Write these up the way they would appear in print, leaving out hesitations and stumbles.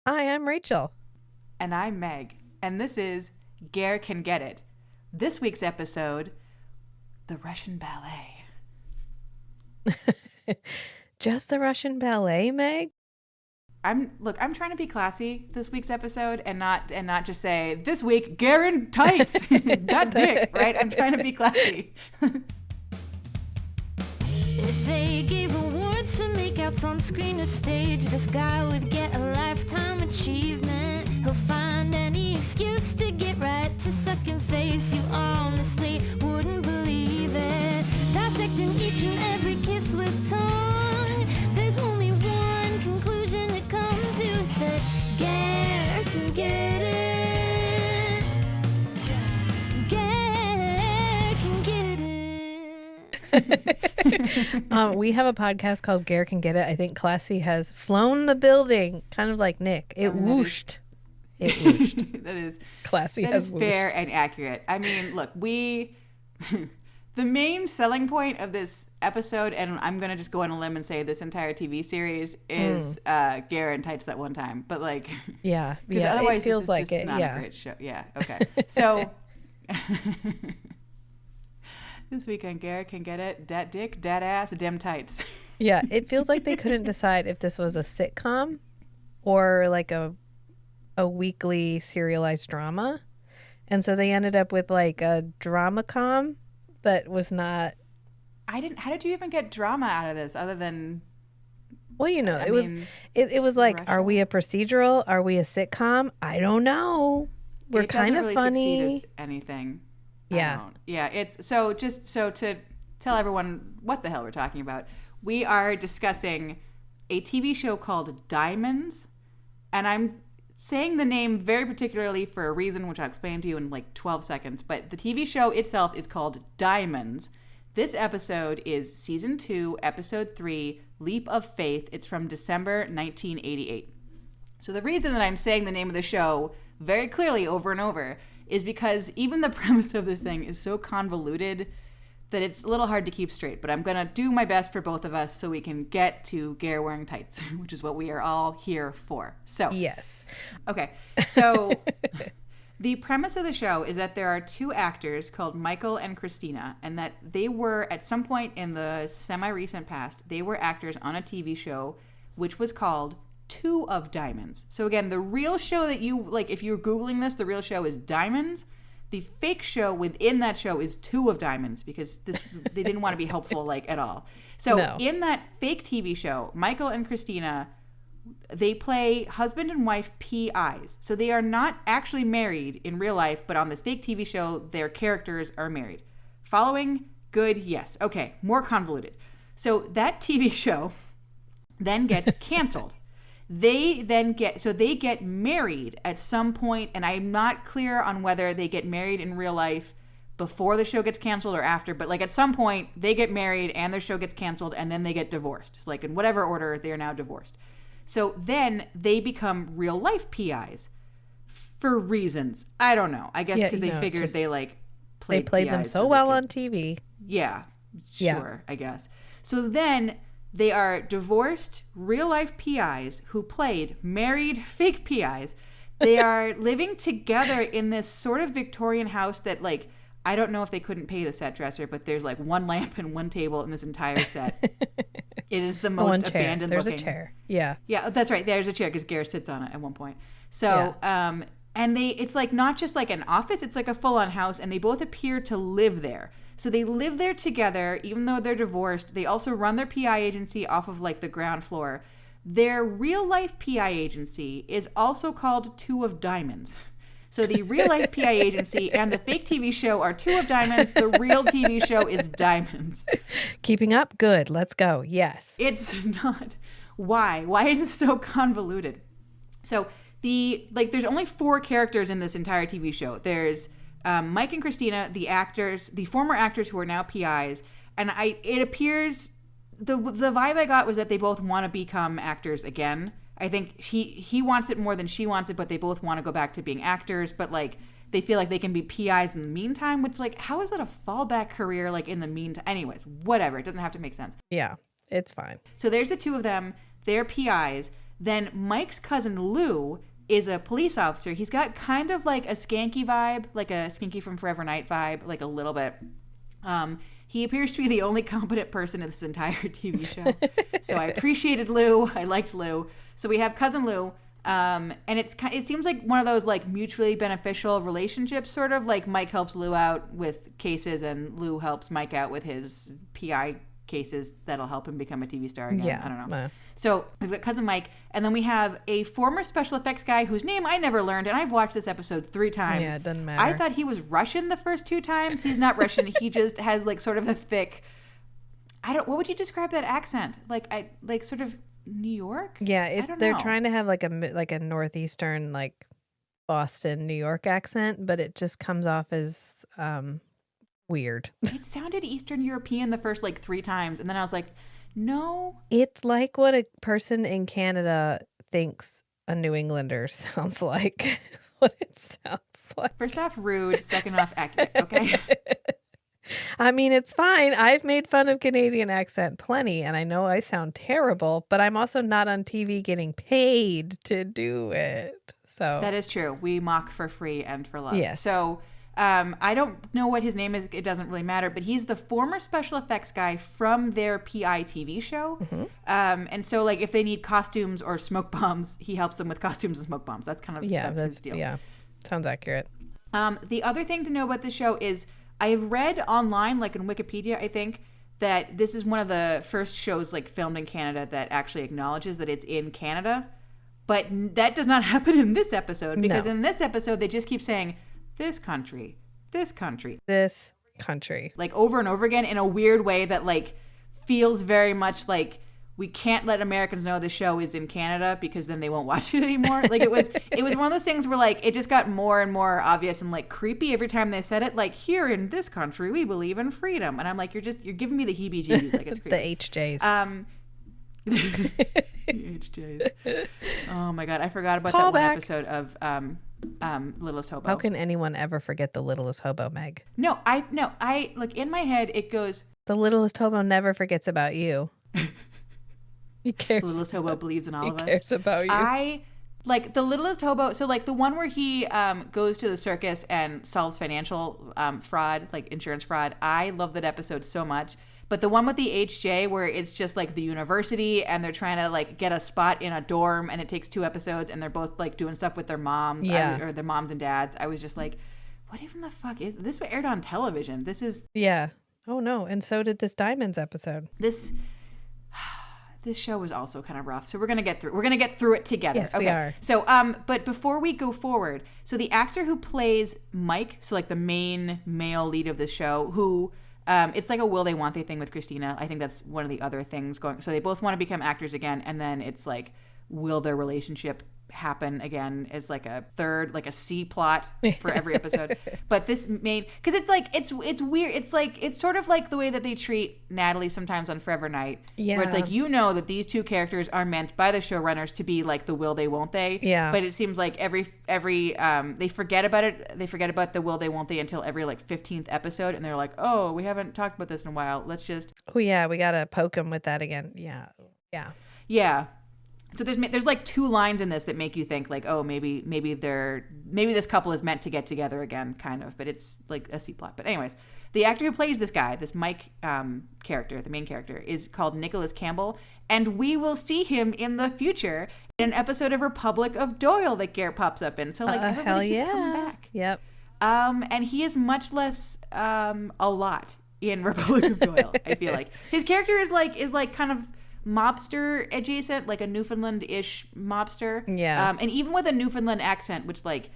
Hi, I'm Rachel. And I'm Meg. And this is Ger Can Get It. This week's episode, the Russian ballet. Just the Russian ballet, Meg? I'm trying to be classy this week's episode and not just say this week Garen tights that dick, right? I'm trying to be classy. If they gave awards for makeouts on screen or stage, this guy would get a lifetime achievement. He'll find any excuse to get right to sucking face. You honestly wouldn't believe it. Dissecting each and every kiss with tongue. There's only one conclusion to come to. It's that Ger can get it. Ger can get it. We have a podcast called Ger Can Get It. I think Classy has flown the building, kind of like Nick. It whooshed. It whooshed. That is Classy that has is whooshed. fair and accurate. I mean, look, the main selling point of this episode, and I'm going to just go on a limb and say this entire TV series is Garen tights that one time. But like, Yeah. otherwise It feels this is like just it. not Yeah. a great show. Yeah. Okay. So this week on Garen Can Get It, dat dick, dat ass, dem tights. Yeah. It feels like they couldn't decide if this was a sitcom or like a weekly serialized drama. And so they ended up with like a drama-com that was not. How did you even get drama out of this other than? Well, I mean, it was like, Russia? are we a procedural? Are we a sitcom? I don't know. We're it kind of doesn't really succeed funny. as anything. Yeah. Yeah. It's so to tell everyone what the hell we're talking about. We are discussing a TV show called Diamonds, and I'm saying the name very particularly for a reason, which I'll explain to you in like 12 seconds. But the TV show itself is called Diamonds. This episode is season 2, episode 3, Leap of Faith. It's from December 1988. So the reason that I'm saying the name of the show very clearly over and over is because even the premise of this thing is so convoluted that it's a little hard to keep straight. But I'm going to do my best for both of us so we can get to Ger wearing tights, which is what we are all here for. So, Yes. okay. So the premise of the show is that there are two actors called Michael and Christina, and that they were, at some point in the semi-recent past, they were actors on a TV show which was called Two of Diamonds. So again, the real show that you, like, if you're Googling this, the real show is Diamonds. The fake show within that show is Two of Diamonds because they didn't want to be helpful, like, at all. So No. in that fake TV show, Michael and Christina, they play husband and wife PIs. So they are not actually married in real life, but on this fake TV show, their characters are married. Following? Good, yes. Okay, more convoluted. So that TV show then gets canceled. They get married at some point, and I'm not clear on whether they get married in real life before the show gets canceled or after, but like at some point they get married and their show gets canceled and then they get divorced. It's like in whatever order they are now divorced. So then they become real life PIs for reasons. I don't know. I guess Yeah, because they figured they like played them PIs so they well could- on TV. Yeah, Yeah. sure, I guess. So then they are divorced real life PIs who played married fake PIs. They are living together in this sort of Victorian house that, like, I don't know if they couldn't pay the set dresser, but there's like one lamp and one table in this entire set. It is the most One chair. abandoned There's looking. a chair. Yeah. Yeah, that's right. There's a chair because Gare sits on it at one point. So, and it's like not just like an office, it's like a full-on house, and they both appear to live there. So they live there together, even though they're divorced. They also run their PI agency off of like the ground floor. Their real life PI agency is also called Two of Diamonds. So the real life PI agency and the fake TV show are Two of Diamonds. The real TV show is Diamonds. Keeping up? Good. Let's go. Yes. It's not. Why? Why is it so convoluted? So there's only 4 characters in this entire TV show. There's Mike and Christina, the former actors who are now PIs, and it appears the vibe I got was that they both want to become actors again. I think he wants it more than she wants it, but they both want to go back to being actors, but like they feel like they can be PIs in the meantime, which, like, how is that a fallback career, like, in the meantime? Anyways, whatever. It doesn't have to make sense. Yeah. It's fine. So there's the two of them. They're PIs. Then Mike's cousin Lou is a police officer. He's got kind of like a Skanky vibe, like a Skanky from Forever Night vibe, like a little bit. He appears to be the only competent person in this entire TV show. So I appreciated Lou. I liked Lou. So we have cousin Lou. And it seems like one of those like mutually beneficial relationships, sort of like Mike helps Lou out with cases and Lou helps Mike out with his PI cases that'll help him become a TV star again. Yeah. I don't know. So we've got cousin Mike, and then we have a former special effects guy whose name I never learned, and I've watched this episode 3 times. Yeah, it doesn't matter. I thought he was Russian the first 2 times. He's not Russian. He just has like sort of a thick, what would you describe that accent? Like sort of New York? Yeah, they're know. trying to have like a northeastern, like Boston, New York accent, but it just comes off as weird. It sounded Eastern European the first like 3 times, and then I was like, no. It's like what a person in Canada thinks a New Englander sounds like. What it sounds like. First off, rude. Second off, accurate. Okay. I mean, it's fine. I've made fun of Canadian accent plenty, and I know I sound terrible, but I'm also not on TV getting paid to do it. So that is true. We mock for free and for love. Yes. So I don't know what his name is. It doesn't really matter. But he's the former special effects guy from their PI TV show. Mm-hmm. And so, like, if they need costumes or smoke bombs, he helps them with costumes and smoke bombs. That's kind of that's his deal. Yeah, sounds accurate. The other thing to know about this show is I have read online, like in Wikipedia, I think, that this is one of the first shows like filmed in Canada that actually acknowledges that it's in Canada. But that does not happen in this episode, because in this episode, they just keep saying, this country, this country. This country. Like over and over again in a weird way that like feels very much like we can't let Americans know the show is in Canada because then they won't watch it anymore. Like it was one of those things where like it just got more and more obvious and like creepy every time they said it. Like, here in this country, we believe in freedom. And I'm like, you're giving me the heebie-jeebies. Like, it's creepy. The HJs. The HJs. Oh my God. I forgot about Call that one back. episode of Littlest Hobo. How can anyone ever forget the Littlest Hobo, Meg? No, I like in my head it goes, The Littlest Hobo never forgets about you. He cares. the Littlest Hobo believes in all of us. He cares about you. I like the Littlest Hobo. So like the one where he goes to the circus and solves financial fraud, like insurance fraud. I love that episode so much. But the one with the HJ where it's just like the university and they're trying to like get a spot in a dorm and it takes 2 episodes and they're both like doing stuff with their moms or their moms and dads. I was just like, what even the fuck is this? Aired on television. This is Oh no, and so did this Diamonds episode. This show was also kind of rough, so we're gonna get through it together. Yes, okay. we are. So, but before we go forward, so the actor who plays Mike, so like the main male lead of the show, who it's like a will they won't they thing with Christina. I think that's one of the other things going. So they both want to become actors again, and then it's like, will their relationship happen again as like a third, like a C plot for every episode. But this main, because it's like it's weird. It's like it's sort of like the way that they treat Natalie sometimes on Forever Night, where it's like, you know that these 2 characters are meant by the showrunners to be like the will they won't they. Yeah. But it seems like every they forget about it. They forget about the will they won't they until every like 15th episode, and they're like, oh, we haven't talked about this in a while. Let's just. Oh yeah, we gotta poke him with that again. Yeah. So there's like 2 lines in this that make you think like, oh, maybe this couple is meant to get together again, kind of, but it's like a C plot. But anyways, the actor who plays this guy, this Mike character, the main character, is called Nicholas Campbell, and we will see him in the future in an episode of Republic of Doyle that Garrett pops up in. So like, hell yeah, he's coming back. Yep. And he is much less a lot in Republic of Doyle. I feel like his character is like kind of mobster adjacent, like a Newfoundland-ish mobster. Yeah. And even with a Newfoundland accent, which like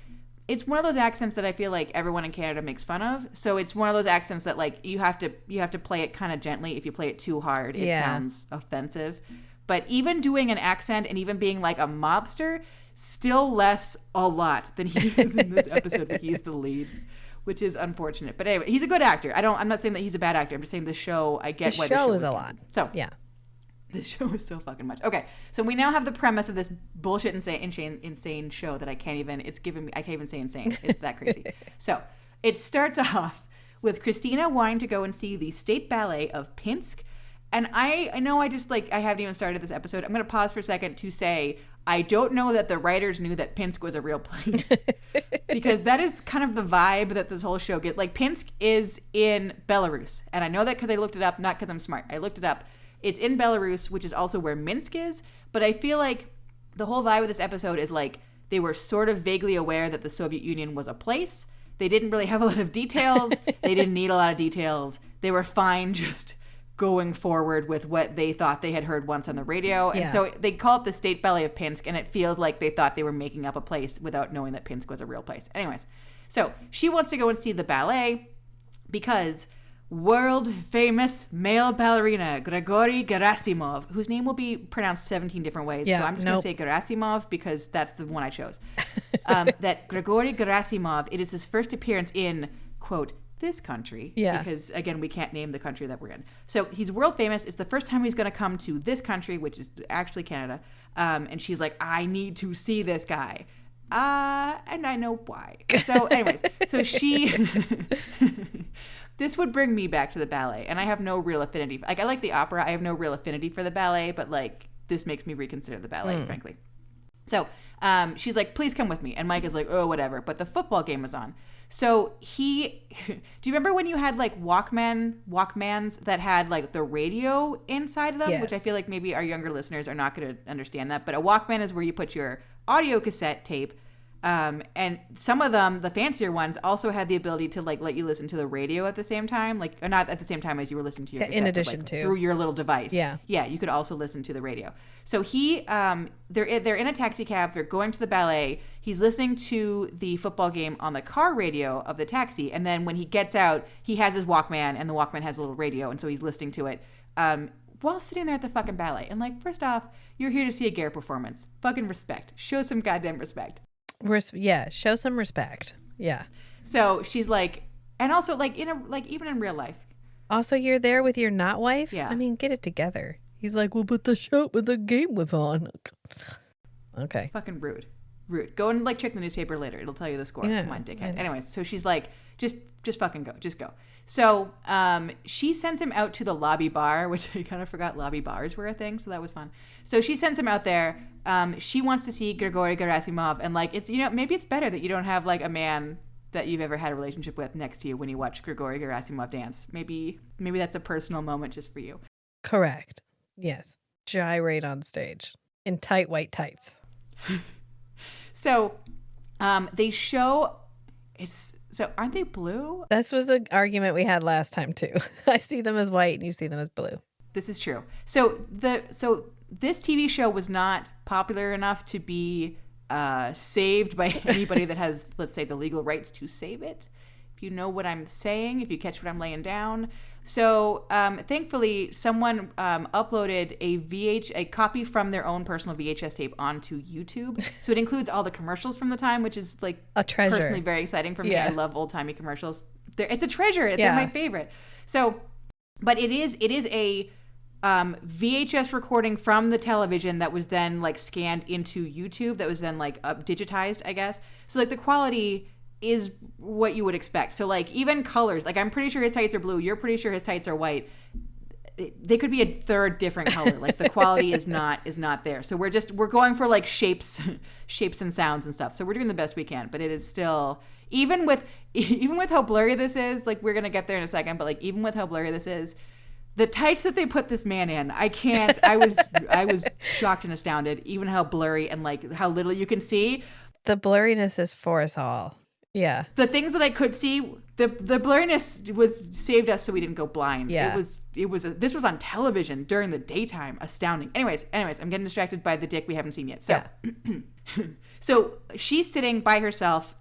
it's one of those accents that I feel like everyone in Canada makes fun of. So it's one of those accents that like you have to play it kind of gently. If you play it too hard, it sounds offensive. But even doing an accent and even being like a mobster, still less a lot than he is in this episode where he's the lead, which is unfortunate. But anyway, he's a good actor. I'm not saying that he's a bad actor. I'm just saying the show, I get why the show is a lot. So yeah. This show is so fucking much. Okay, so we now have the premise of this bullshit insane show that I can't even say insane. It's that crazy. So it starts off with Christina wanting to go and see the State Ballet of Pinsk, And I know I just like, I haven't even started this episode. I'm going to pause for a second to say, I don't know that the writers knew that Pinsk was a real place. Because that is kind of the vibe that this whole show gets. Like, Pinsk is in Belarus. And I know that because I looked it up, not because I'm smart. I looked it up. It's in Belarus, which is also where Minsk is. But I feel like the whole vibe of this episode is like, they were sort of vaguely aware that the Soviet Union was a place. They didn't really have a lot of details. They didn't need a lot of details. They were fine just going forward with what they thought they had heard once on the radio. And so they call it the State Ballet of Pinsk, and it feels like they thought they were making up a place without knowing that Pinsk was a real place. Anyways, so she wants to go and see the ballet because world famous male ballerina Gregori Gerasimov, whose name will be pronounced 17 different ways. So I'm just going to say Gerasimov because that's the one I chose. That Gregori Gerasimov, it is his first appearance in, quote, this country, because again we can't name the country that we're in. So he's world famous. It's the first time he's going to come to this country, which is actually Canada. And she's like, I need to see this guy, and I know why. So anyways, so she this would bring me back to the ballet, and I have no real affinity. Like, I like the opera, I have no real affinity for the ballet, but like this makes me reconsider the ballet, frankly. So she's like, please come with me, and Mike is like, oh, whatever. But the football game was on. So do you remember when you had like Walkmans that had like the radio inside of them? Yes. Which I feel like maybe our younger listeners are not going to understand that. But a Walkman is where you put your audio cassette tape. And some of them, the fancier ones, also had the ability to like let you listen to the radio at the same time, like, or not at the same time as you were listening to your cassette, in addition but, like, to through your little device. Yeah, you could also listen to the radio. So they're in a taxi cab. They're going to the ballet. He's listening to the football game on the car radio of the taxi, and then when he gets out, he has his Walkman, and the Walkman has a little radio, and so he's listening to it while sitting there at the fucking ballet. And like, first off, you're here to see a Ger performance. Fucking respect. Show some goddamn respect. Show some respect. Yeah. So she's like, and also like even in real life. Also, you're there with your not wife. Yeah. I mean, get it together. He's like, well, but the game was on. Okay. Fucking rude. Go and like check the newspaper later. It'll tell you the score. Yeah, come on, dickhead. Anyways, so she's like, just fucking go. Just go. So she sends him out to the lobby bar, which I kind of forgot lobby bars were a thing. So that was fun. So she sends him out there. She wants to see Gregori Gerasimov. And like, it's, maybe it's better that you don't have like a man that you've ever had a relationship with next to you when you watch Gregori Gerasimov dance. Maybe that's a personal moment just for you. Correct. Yes. Gyrate on stage in tight white tights. So they show so aren't they blue? This was the argument we had last time too. I see them as white and you see them as blue. This is true. So this TV show was not popular enough to be saved by anybody that has, let's say, the legal rights to save it. If you know what I'm saying, if you catch what I'm laying down. So thankfully, someone uploaded a copy from their own personal VHS tape onto YouTube. So it includes all the commercials from the time, which is like a treasure. Personally very exciting for me. Yeah. I love old timey commercials. It's a treasure. They're my favorite. So, but it is a VHS recording from the television that was then like scanned into YouTube. That was then like digitized, I guess. So like the quality is what you would expect. So like even colors, like I'm pretty sure his tights are blue. You're pretty sure his tights are white. They could be a third different color. Like the quality is not there. So we're going for like shapes and sounds and stuff. So we're doing the best we can, but it is still, even with how blurry this is, like we're going to get there in a second, but like even with how blurry this is, the tights that they put this man in, I was shocked and astounded, even how blurry and like how little you can see. The blurriness is for us all. Yeah. The things that I could see, the blurriness saved us so we didn't go blind. Yeah. This was on television during the daytime. Astounding. Anyways, I'm getting distracted by the dick we haven't seen yet. So so she's sitting by herself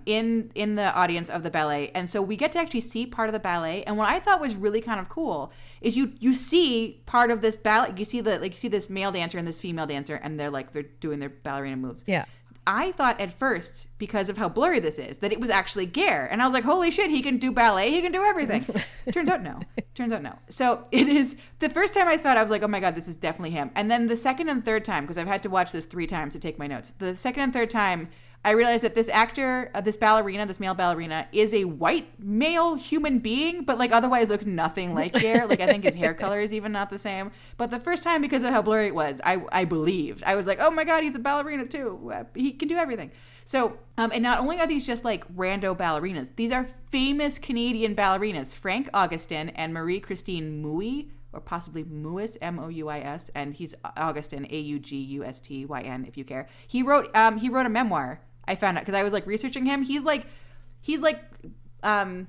in the audience of the ballet, and so we get to actually see part of the ballet. And what I thought was really kind of cool is you see part of this ballet. You see this male dancer and this female dancer, and they're doing their ballerina moves. Yeah. I thought at first, because of how blurry this is, that it was actually Ger. And I was like, holy shit, he can do ballet. He can do everything. Turns out no. So it is, the first time I saw it, I was like, oh my God, this is definitely him. And then the second and third time, because I've had to watch this 3 times to take my notes. The second and third time, I realized that this actor, this male ballerina, is a white male human being, but like otherwise looks nothing like Ger. Like I think his hair color is even not the same. But the first time, because of how blurry it was, I believed. I was like, oh my God, he's a ballerina too. He can do everything. So, and not only are these just like rando ballerinas, these are famous Canadian ballerinas, Frank Augustin and Marie-Christine Mouy, or possibly Mouis, Mouis, and he's Augustin, Augustyn, if you care. He wrote a memoir. I found out because I was like researching him. He's like Mikhail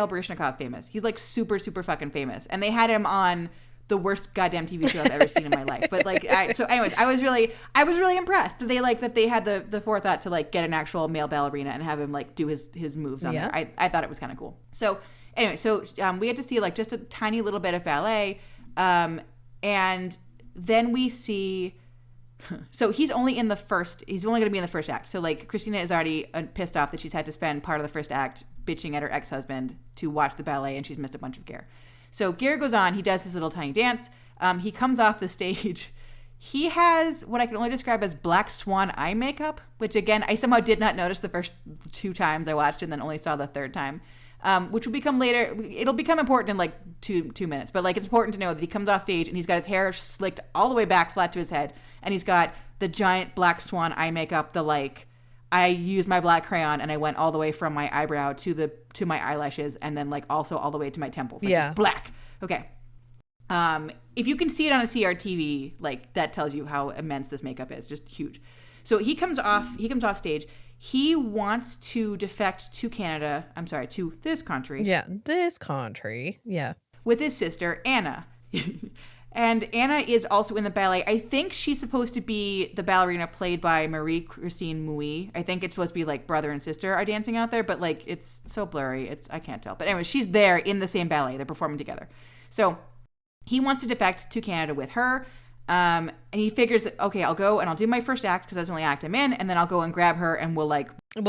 Baryshnikov famous. He's like super, super fucking famous. And they had him on the worst goddamn TV show I've ever seen in my life. But like, so anyways, I was really impressed that they had the forethought to like get an actual male ballerina and have him like do his moves on there. I thought it was kind of cool. So anyway, we had to see like just a tiny little bit of ballet. And then we see, so he's only going to be in the first act. So like Christina is already pissed off that she's had to spend part of the first act bitching at her ex-husband to watch the ballet, and she's missed a bunch of Ger. So Ger goes on, he does his little tiny dance. He comes off the stage. He has what I can only describe as black swan eye makeup, which again, I somehow did not notice the first 2 times I watched it and then only saw the third time. Which will become later. It'll become important in like two minutes. But like it's important to know that he comes off stage and he's got his hair slicked all the way back flat to his head, and he's got the giant black swan eye makeup. The like, I used my black crayon and I went all the way from my eyebrow to my eyelashes, and then like also all the way to my temples. Like, it's black. Okay. If you can see it on a CRTV, like that tells you how immense this makeup is. Just huge. So he comes off stage. He wants to defect to Canada. I'm sorry, to this country. Yeah, this country. Yeah. With his sister, Anna. And Anna is also in the ballet. I think she's supposed to be the ballerina played by Marie-Christine Mouy. I think it's supposed to be like brother and sister are dancing out there, but like it's so blurry. I can't tell. But anyway, she's there in the same ballet. They're performing together. So he wants to defect to Canada with her. And he figures that, okay, I'll go and I'll do my first act because that's the only act I'm in. And then I'll go and grab her and we'll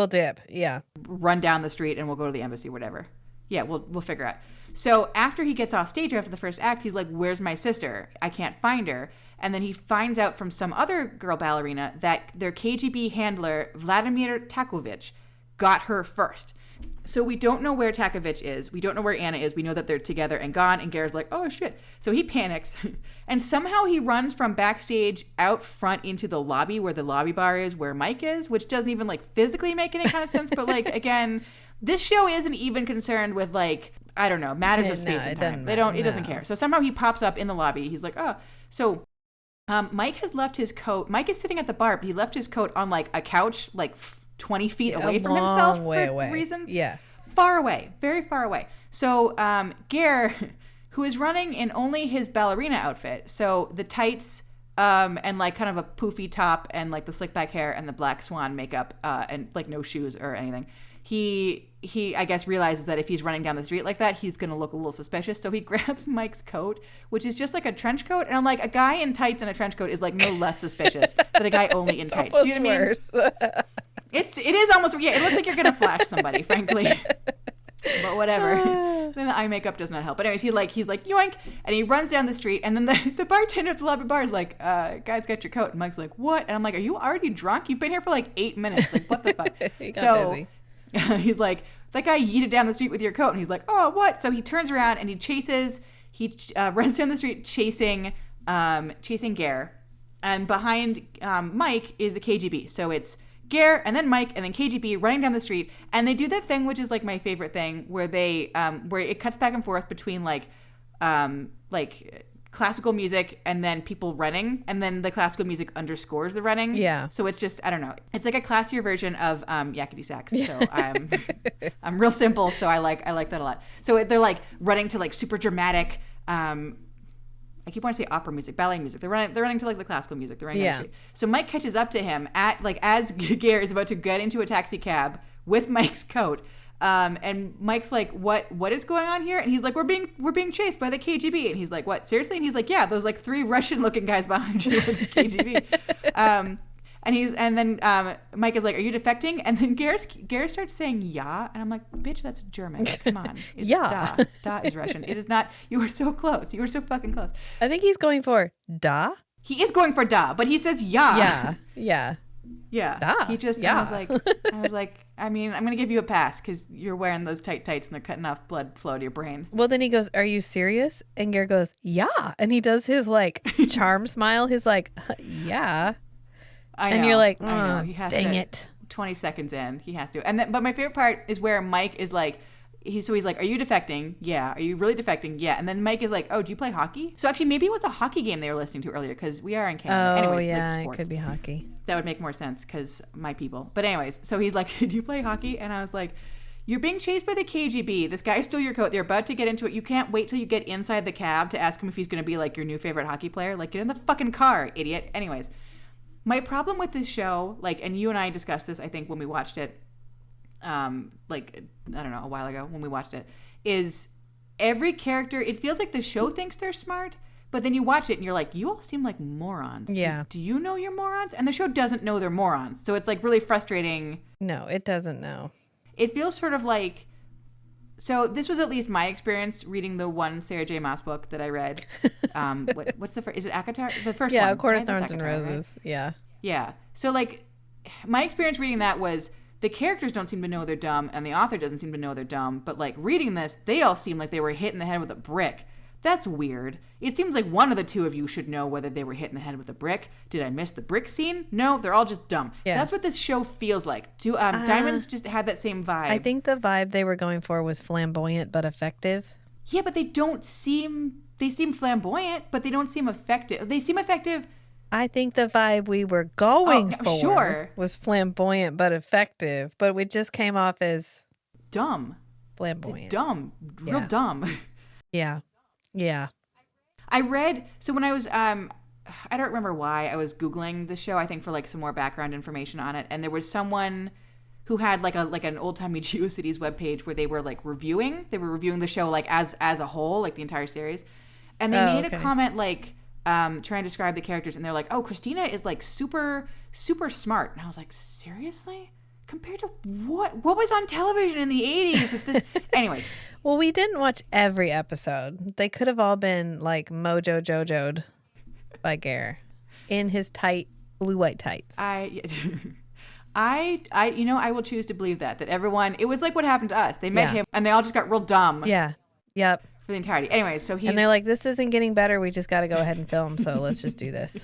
dip. Yeah. Run down the street and we'll go to the embassy, whatever. Yeah, we'll figure out. So after he gets off stage after the first act, he's like, where's my sister? I can't find her. And then he finds out from some other girl ballerina that their KGB handler, Vladimir Takovich, got her first. So we don't know where Takovich is. We don't know where Anna is. We know that they're together and gone. And Ger's like, oh, shit. So he panics. And somehow he runs from backstage out front into the lobby where the lobby bar is, where Mike is, which doesn't even like physically make any kind of sense. But like, again, this show isn't even concerned with like, I don't know, matters of space and time. It doesn't care. So somehow he pops up in the lobby. He's like, oh. So Mike has left his coat. Mike is sitting at the bar, but he left his coat on like a couch, like 20 feet away from himself for reasons. Yeah. Far away. Very far away. So Ger, who is running in only his ballerina outfit, so the tights and like kind of a poofy top and like the slick back hair and the black swan makeup and like no shoes or anything. He I guess realizes that if he's running down the street like that, he's going to look a little suspicious. So he grabs Mike's coat, which is just like a trench coat. And I'm like, a guy in tights and a trench coat is like no less suspicious than a guy only in tights. Do you know what I mean? It is almost, yeah, it looks like you're going to flash somebody, frankly. But whatever. Then the eye makeup does not help. But anyways, he's like yoink, and he runs down the street, and then the bartender at the lobby bar is like, guy's got your coat. And Mike's like, what? And I'm like, are you already drunk? You've been here for like 8 minutes. Like, what the fuck? He got busy. He's like, that guy yeeted down the street with your coat. And he's like, oh, what? So he turns around and he runs down the street chasing Ger. And behind Mike is the KGB. So it's Ger and then Mike and then KGB running down the street. And they do that thing, which is like my favorite thing, where they where it cuts back and forth between like classical music and then people running, and then the classical music underscores the running. Yeah. So it's just, I don't know. It's like a classier version of yakety sax. So I'm real simple. So I like that a lot. So they're like running to like super dramatic. I keep wanting to say opera music, ballet music. They're running to like the classical music. They're running down the street. So Mike catches up to him at like as Ger is about to get into a taxi cab with Mike's coat. And Mike's like, what is going on here? And he's like, we're being chased by the KGB. And he's like, what, seriously? And he's like, yeah, those like 3 Russian looking guys behind you with the KGB. And then Mike is like, are you defecting? And then Ger starts saying yeah. And I'm like, bitch, that's German. Come on. It's yeah. Da. Da is Russian. It is not. You were so close. You were so fucking close. I think he's going for da. He is going for da, but he says yeah. Yeah. Yeah. He just, yeah. I was like, I mean, I'm going to give you a pass because you're wearing those tight tights and they're cutting off blood flow to your brain. Well, then he goes, are you serious? And Ger goes, yeah. And he does his like charm smile. He's like, yeah. I know. And you're like, I know. oh, He has dang to, it. 20 seconds in, he has to. And then, but my favorite part is where Mike is like, he's like, are you defecting? Yeah. Are you really defecting? Yeah. And then Mike is like, oh, do you play hockey? So actually, maybe it was a hockey game they were listening to earlier because we are in Canada. Oh, Anyways, yeah, like it sports. could be hockey. That would make more sense because my people. But anyways, so he's like, do you play hockey? And I was like, you're being chased by the KGB. This guy stole your coat. They're about to get into it. You can't wait till you get inside the cab to ask him if he's going to be like your new favorite hockey player. Like, get in the fucking car, idiot. Anyways, my problem with this show, like, and you and I discussed this, I think, when we watched it, like, I don't know, a while ago when we watched it, is every character, it feels like the show thinks they're smart, but then you watch it and you're like, you all seem like morons. Yeah. Do you know you're morons? And the show doesn't know they're morons. So it's like really frustrating. No, it doesn't know. It feels sort of like, so this was at least my experience reading the one Sarah J. Maas book that I read. What's the first? Is it ACOTAR? The first one. Yeah, A Court of I think Thorns it's and ACOTAR, Roses. right? Yeah. Yeah. So like my experience reading that was the characters don't seem to know they're dumb and the author doesn't seem to know they're dumb. But like reading this, they all seem like they were hit in the head with a brick. That's weird. It seems like one of the two of you should know whether they were hit in the head with a brick. Did I miss the brick scene? No, they're all just dumb. Yeah. That's what this show feels like. Diamonds just had that same vibe. I think the vibe they were going for was flamboyant but effective. Yeah, but they seem flamboyant, but they don't seem effective. They seem effective. I think the vibe we were going for sure. was flamboyant but effective, but we just came off as Dumb. flamboyant. Dumb. Real Yeah. dumb. Yeah. Yeah. I read, so when I was, I don't remember why, I was Googling the show, I think for like some more background information on it, and there was someone who had like an old-timey GeoCities webpage where they were reviewing the show like as a whole, like the entire series, and they made a comment like, trying to describe the characters, and they're like, oh, Christina is like super, super smart, and I was like, seriously? Compared to what was on television in the 80s? Anyways. Well, we didn't watch every episode. They could have all been like Mojo Jojo'd by Ger in his tight blue-white tights. I will choose to believe that everyone, it was like what happened to us. They met him and they all just got real dumb. Yeah. Yep. For the entirety. Anyway, so And they're like, this isn't getting better. We just got to go ahead and film. So let's just do this.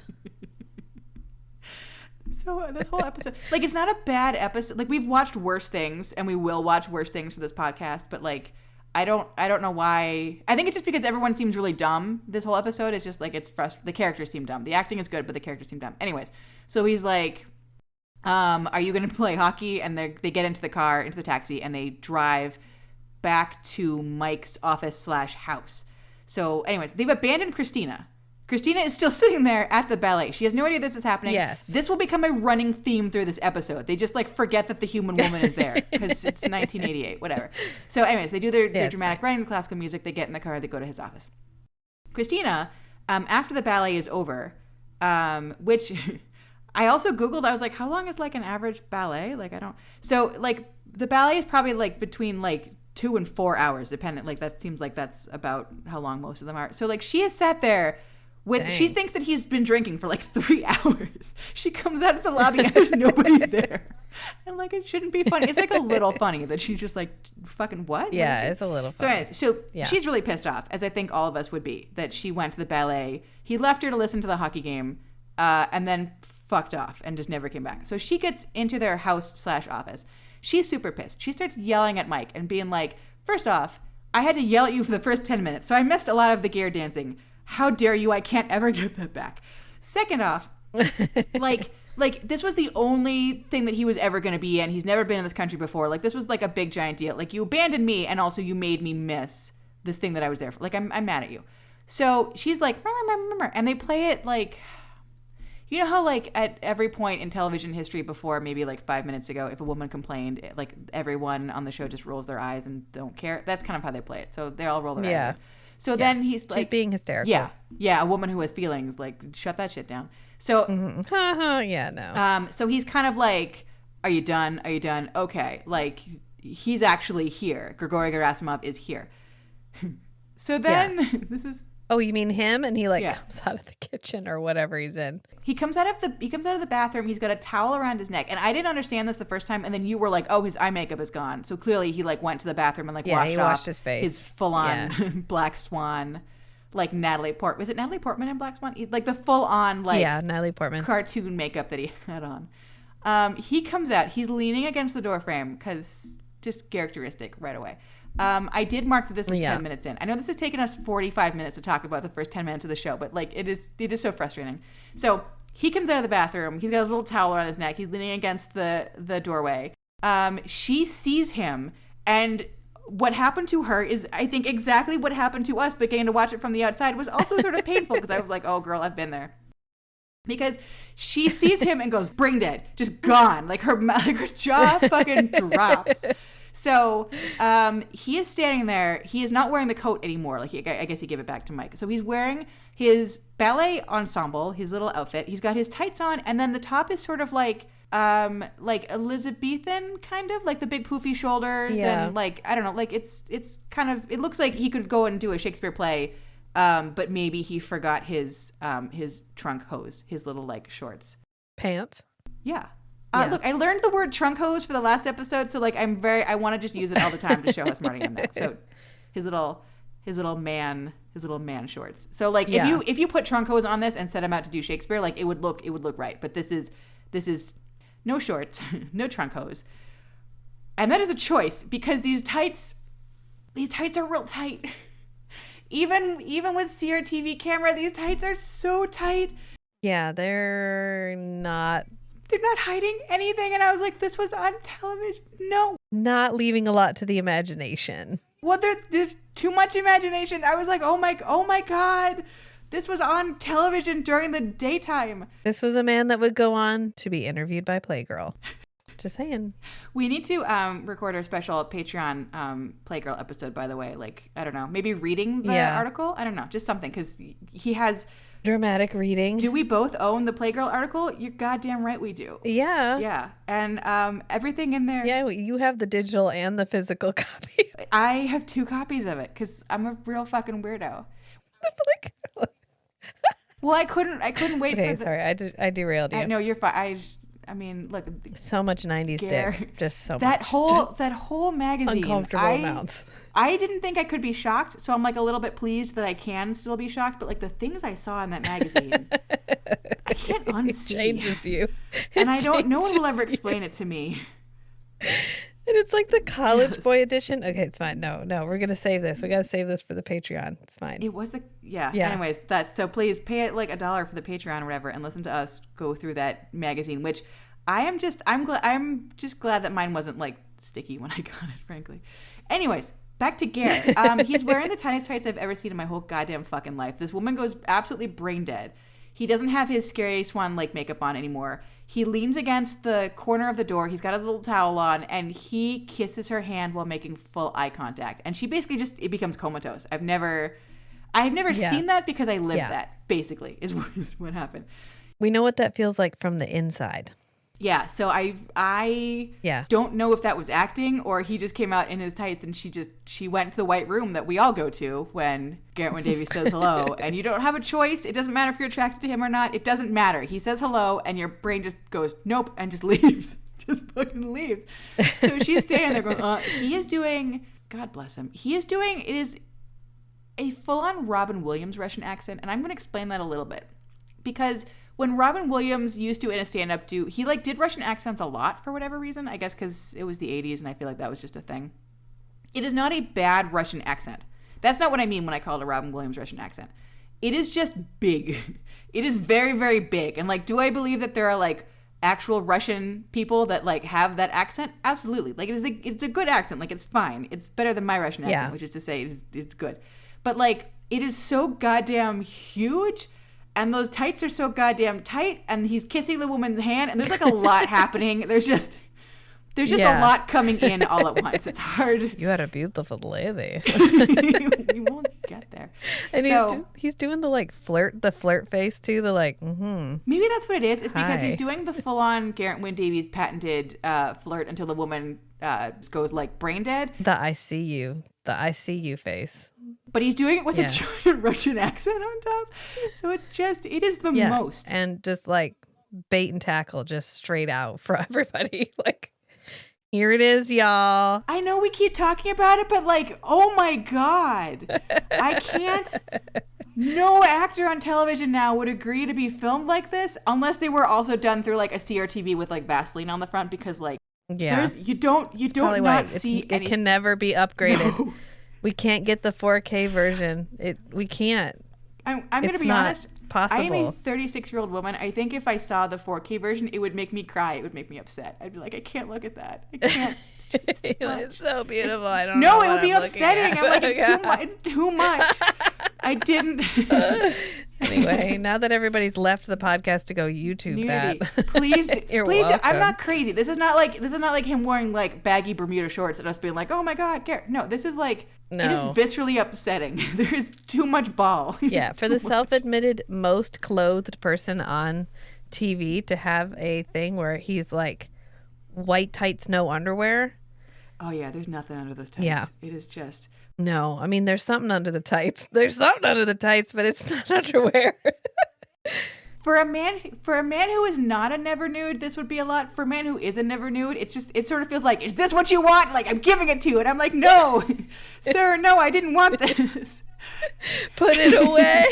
So this whole episode, like, it's not a bad episode. Like, we've watched worse things and we will watch worse things for this podcast. But like, I don't know why. I think it's just because everyone seems really dumb. This whole episode is just like, it's frustrating. The characters seem dumb. The acting is good, but the characters seem dumb. Anyways, so he's like, are you going to play hockey? And they get into the car, into the taxi, and they drive back to Mike's office/house. So anyways, they've abandoned Christina. Christina is still sitting there at the ballet. She has no idea this is happening. Yes. This will become a running theme through this episode. They just like forget that the human woman is there because it's 1988, whatever. So anyways, they do their dramatic writing, classical music. They get in the car. They go to his office. Christina, after the ballet is over, which I also Googled. I was like, how long is like an average ballet? Like, I don't. So like the ballet is probably like between like 2 and 4 hours, dependent. Like that seems like that's about how long most of them are. So like she has sat there. She thinks that he's been drinking for like 3 hours. She comes out of the lobby and there's nobody there. And like, it shouldn't be funny. It's like a little funny that she's just like, fucking what? Yeah, it's a little funny. So she's really pissed off, as I think all of us would be, that she went to the ballet. He left her to listen to the hockey game and then fucked off and just never came back. So she gets into their house/office. She's super pissed. She starts yelling at Mike and being like, first off, I had to yell at you for the first 10 minutes. So I missed a lot of the Ger dancing. How dare you? I can't ever get that back. Second off, like this was the only thing that he was ever going to be in. He's never been in this country before. Like, this was like a big giant deal. Like, you abandoned me and also you made me miss this thing that I was there for. Like, I'm mad at you. So she's like, and they play it like, you know how like at every point in television history before maybe like 5 minutes ago, if a woman complained, like everyone on the show just rolls their eyes and don't care. That's kind of how they play it. So they all roll their eyes. So then he's like, she's being hysterical. Yeah, a woman who has feelings, like, shut that shit down. So, yeah, no. So he's kind of like, are you done? Are you done? Okay, like, he's actually here. Gregori Gerasimov is here. So then, Oh, you mean him? And he like Yeah. comes out of the kitchen or whatever he's in. He comes out of the bathroom. He's got a towel around his neck, and I didn't understand this the first time. And then you were like, "Oh, his eye makeup is gone." So clearly, he like went to the bathroom and like Yeah, he washed washed off his face. his full on Black Swan, like Natalie Portman. Was it Natalie Portman in Black Swan? Like the full on like Natalie Portman cartoon makeup that he had on. He comes out. He's leaning against the door frame because just characteristic right away. I did mark that this is 10 minutes in. I know this has taken us 45 minutes to talk about the first 10 minutes of the show, but like it is so frustrating. So he comes out of the bathroom. He's got his little towel around his neck. He's leaning against the doorway. She sees him, and what happened to her is, I think, exactly what happened to us, but getting to watch it from the outside was also sort of painful because I was like, oh, girl, I've been there. Because she sees him and goes, brain dead, just gone. Like her jaw fucking drops. So he is standing there. He is not wearing the coat anymore. Like I guess he gave it back to Mike. So he's wearing his ballet ensemble, his little outfit. He's got his tights on, and then the top is sort of like Elizabethan, kind of like the big poofy shoulders, and like I don't know, like it's kind of, it looks like he could go and do a Shakespeare play, but maybe he forgot his trunk hose, his little like shorts, pants. Yeah. Look, I learned the word trunk hose for the last episode, so like I want to just use it all the time to show how smart I am now. So his little man shorts. So like if you put trunk hose on this and set him out to do Shakespeare, like it would look right. But this is no shorts, no trunk hose, and that is a choice because these tights are real tight. Even with CRTV camera, these tights are so tight. Yeah, they're not hiding anything. And I was like, this was on television. No. Not leaving a lot to the imagination. Well, there's too much imagination. I was like, oh my God. This was on television during the daytime. This was a man that would go on to be interviewed by Playgirl. Just saying. We need to record our special Patreon Playgirl episode, by the way. Like, I don't know, maybe reading the article? I don't know, just something, because he has... Dramatic reading. Do we both own the Playgirl article? You're goddamn right we do. Yeah. Yeah. And everything in there. Yeah, you have the digital and the physical copy. I have 2 copies of it because I'm a real fucking weirdo. Well, I couldn't wait okay, for the... sorry, I derailed you. No, you're fine. I mean, look. So much 90s Ger, dick. Just so that much. That whole magazine. Uncomfortable amounts. I didn't think I could be shocked, so I'm like a little bit pleased that I can still be shocked. But like the things I saw in that magazine, I can't unsee. It changes you. And no one will ever explain it to me. And it's like the college boy edition. Okay, it's fine. No, we're going to save this. We got to save this for the Patreon. It's fine. It was Anyways, so please pay it like $1 for the Patreon or whatever and listen to us go through that magazine, which I'm just glad that mine wasn't like sticky when I got it, frankly. Anyways, back to Ger. He's wearing the tightest tights I've ever seen in my whole goddamn fucking life. This woman goes absolutely brain dead. He doesn't have his Scary Swan Lake makeup on anymore. He leans against the corner of the door. He's got his little towel on, and he kisses her hand while making full eye contact. And she basically it becomes comatose. I've never seen that because I lived that, basically, is what happened. We know what that feels like from the inside. Yeah, so I don't know if that was acting or he just came out in his tights and she went to the white room that we all go to when Garrett Wynne Davies says hello. And you don't have a choice. It doesn't matter if you're attracted to him or not. It doesn't matter. He says hello and your brain just goes, nope, and just leaves. Just fucking leaves. So she's standing there going, he is doing, God bless him. It is a full-on Robin Williams Russian accent. And I'm going to explain that a little bit. Because when Robin Williams used to in a stand-up he like did Russian accents a lot for whatever reason. I guess because it was the 80s and I feel like that was just a thing. It is not a bad Russian accent. That's not what I mean when I call it a Robin Williams Russian accent. It is just big. It is very, very big. And like, do I believe that there are like actual Russian people that like have that accent? Absolutely. Like it's a good accent. Like it's fine. It's better than my Russian accent, which is to say it's good. But like it is so goddamn huge. And those tights are so goddamn tight, and he's kissing the woman's hand, and there's like a lot happening. There's just a lot coming in all at once. It's hard. You are a beautiful lady. You won't get there. And he's doing the flirt face too. The like, Maybe that's what it is. It's because he's doing the full-on Garrett Wynne Davies patented flirt until the woman goes like brain dead. The I see you. the I see you face. But he's doing it with Yeah. a giant Russian accent on top. So it is the Yeah. most. And just like bait and tackle just straight out for everybody. Like, here it is, y'all. I know we keep talking about it, but like, oh my God. I can't. No actor on television now would agree to be filmed like this unless they were also done through like a CRTV with like Vaseline on the front, because like, Yeah. you don't Probably why not see it can never be upgraded. No. We can't get the 4K version. We can't. I'm going to It's be not honest. possible. I am a 36-year-old woman. I think if I saw the 4K version, it would make me cry. It would make me upset. I'd be like, I can't look at that. I can't. It's too much. It's so beautiful. I don't know. No, it would be what I'm looking upsetting. at. I'm like, Yeah. it's too much. I didn't. Anyway, now that everybody's left the podcast to go YouTube Nudity. that, Please, You're please. I'm welcome. not crazy. This is not like him wearing like baggy Bermuda shorts and us being like, oh my God, Garrett. No, this is like, it is No. viscerally upsetting. There is too much ball. It Yeah, is for too the self-admitted most clothed person on TV to have a thing where he's like white tights, no underwear. Oh yeah, there's nothing under those tights. Yeah. It is just. No, I mean there's something under the tights. There's something under the tights, but it's not underwear. For a man who is not a never nude, this would be a lot. For a man who is a never nude, it sort of feels like, is this what you want? Like, I'm giving it to you. And I'm like, no, sir, no, I didn't want this. Put it away.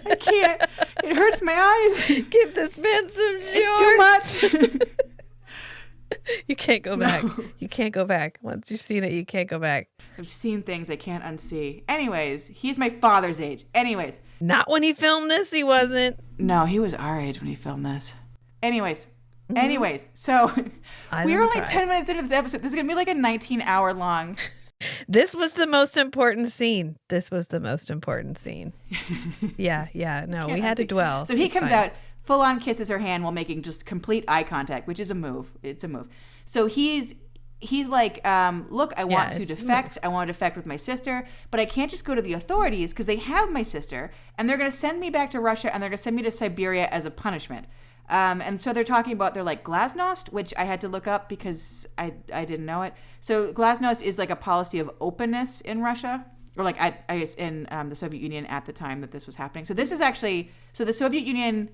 I can't. It hurts my eyes. Give this man some shorts. It's too much. You can't go back. No. You can't go back. Once you've seen it, you can't go back. I've seen things I can't unsee. Anyways, he's my father's age. Anyways. Not when he filmed this, he wasn't. No, he was our age when he filmed this. Anyways, so Eyes we're on only the 10 minutes into this episode. This is going to be like a 19-hour long. This was the most important scene. Yeah. No, we had to dwell. So he It's comes fine. out, full on kisses her hand while making just complete eye contact, which is a move. It's a move. So he's like, look, I want to it's a defect. I want to defect with my sister, but I can't just go to the authorities because they have my sister and they're going to send me back to Russia and they're going to send me to Siberia as a punishment. And so they're talking about, they're like glasnost, which I had to look up because I didn't know it. So glasnost is like a policy of openness in Russia, or like I guess in the Soviet Union at the time that this was happening. So this is actually, so the Soviet Union,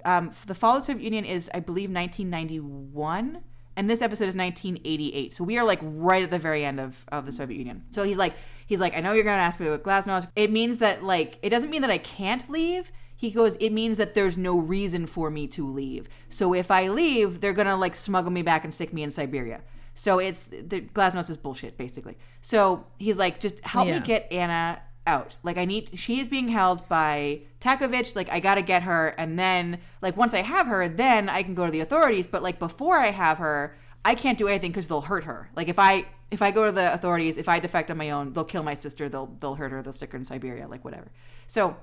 the fall of the Soviet Union is, I believe, 1991. And this episode is 1988. So we are like right at the very end of the Soviet Union. So he's like, I know you're going to ask me about glasnost. It means that like, it doesn't mean that I can't leave. He goes, it means that there's no reason for me to leave. So if I leave, they're going to like smuggle me back and stick me in Siberia. So the glasnost is bullshit, basically. So he's like, just help me get Anna out. Like she is being held by Takovich. Like I got to get her. And then like, once I have her, then I can go to the authorities. But like before I have her, I can't do anything because they'll hurt her. Like if I go to the authorities, if I defect on my own, they'll kill my sister. They'll hurt her. They'll stick her in Siberia, like whatever. So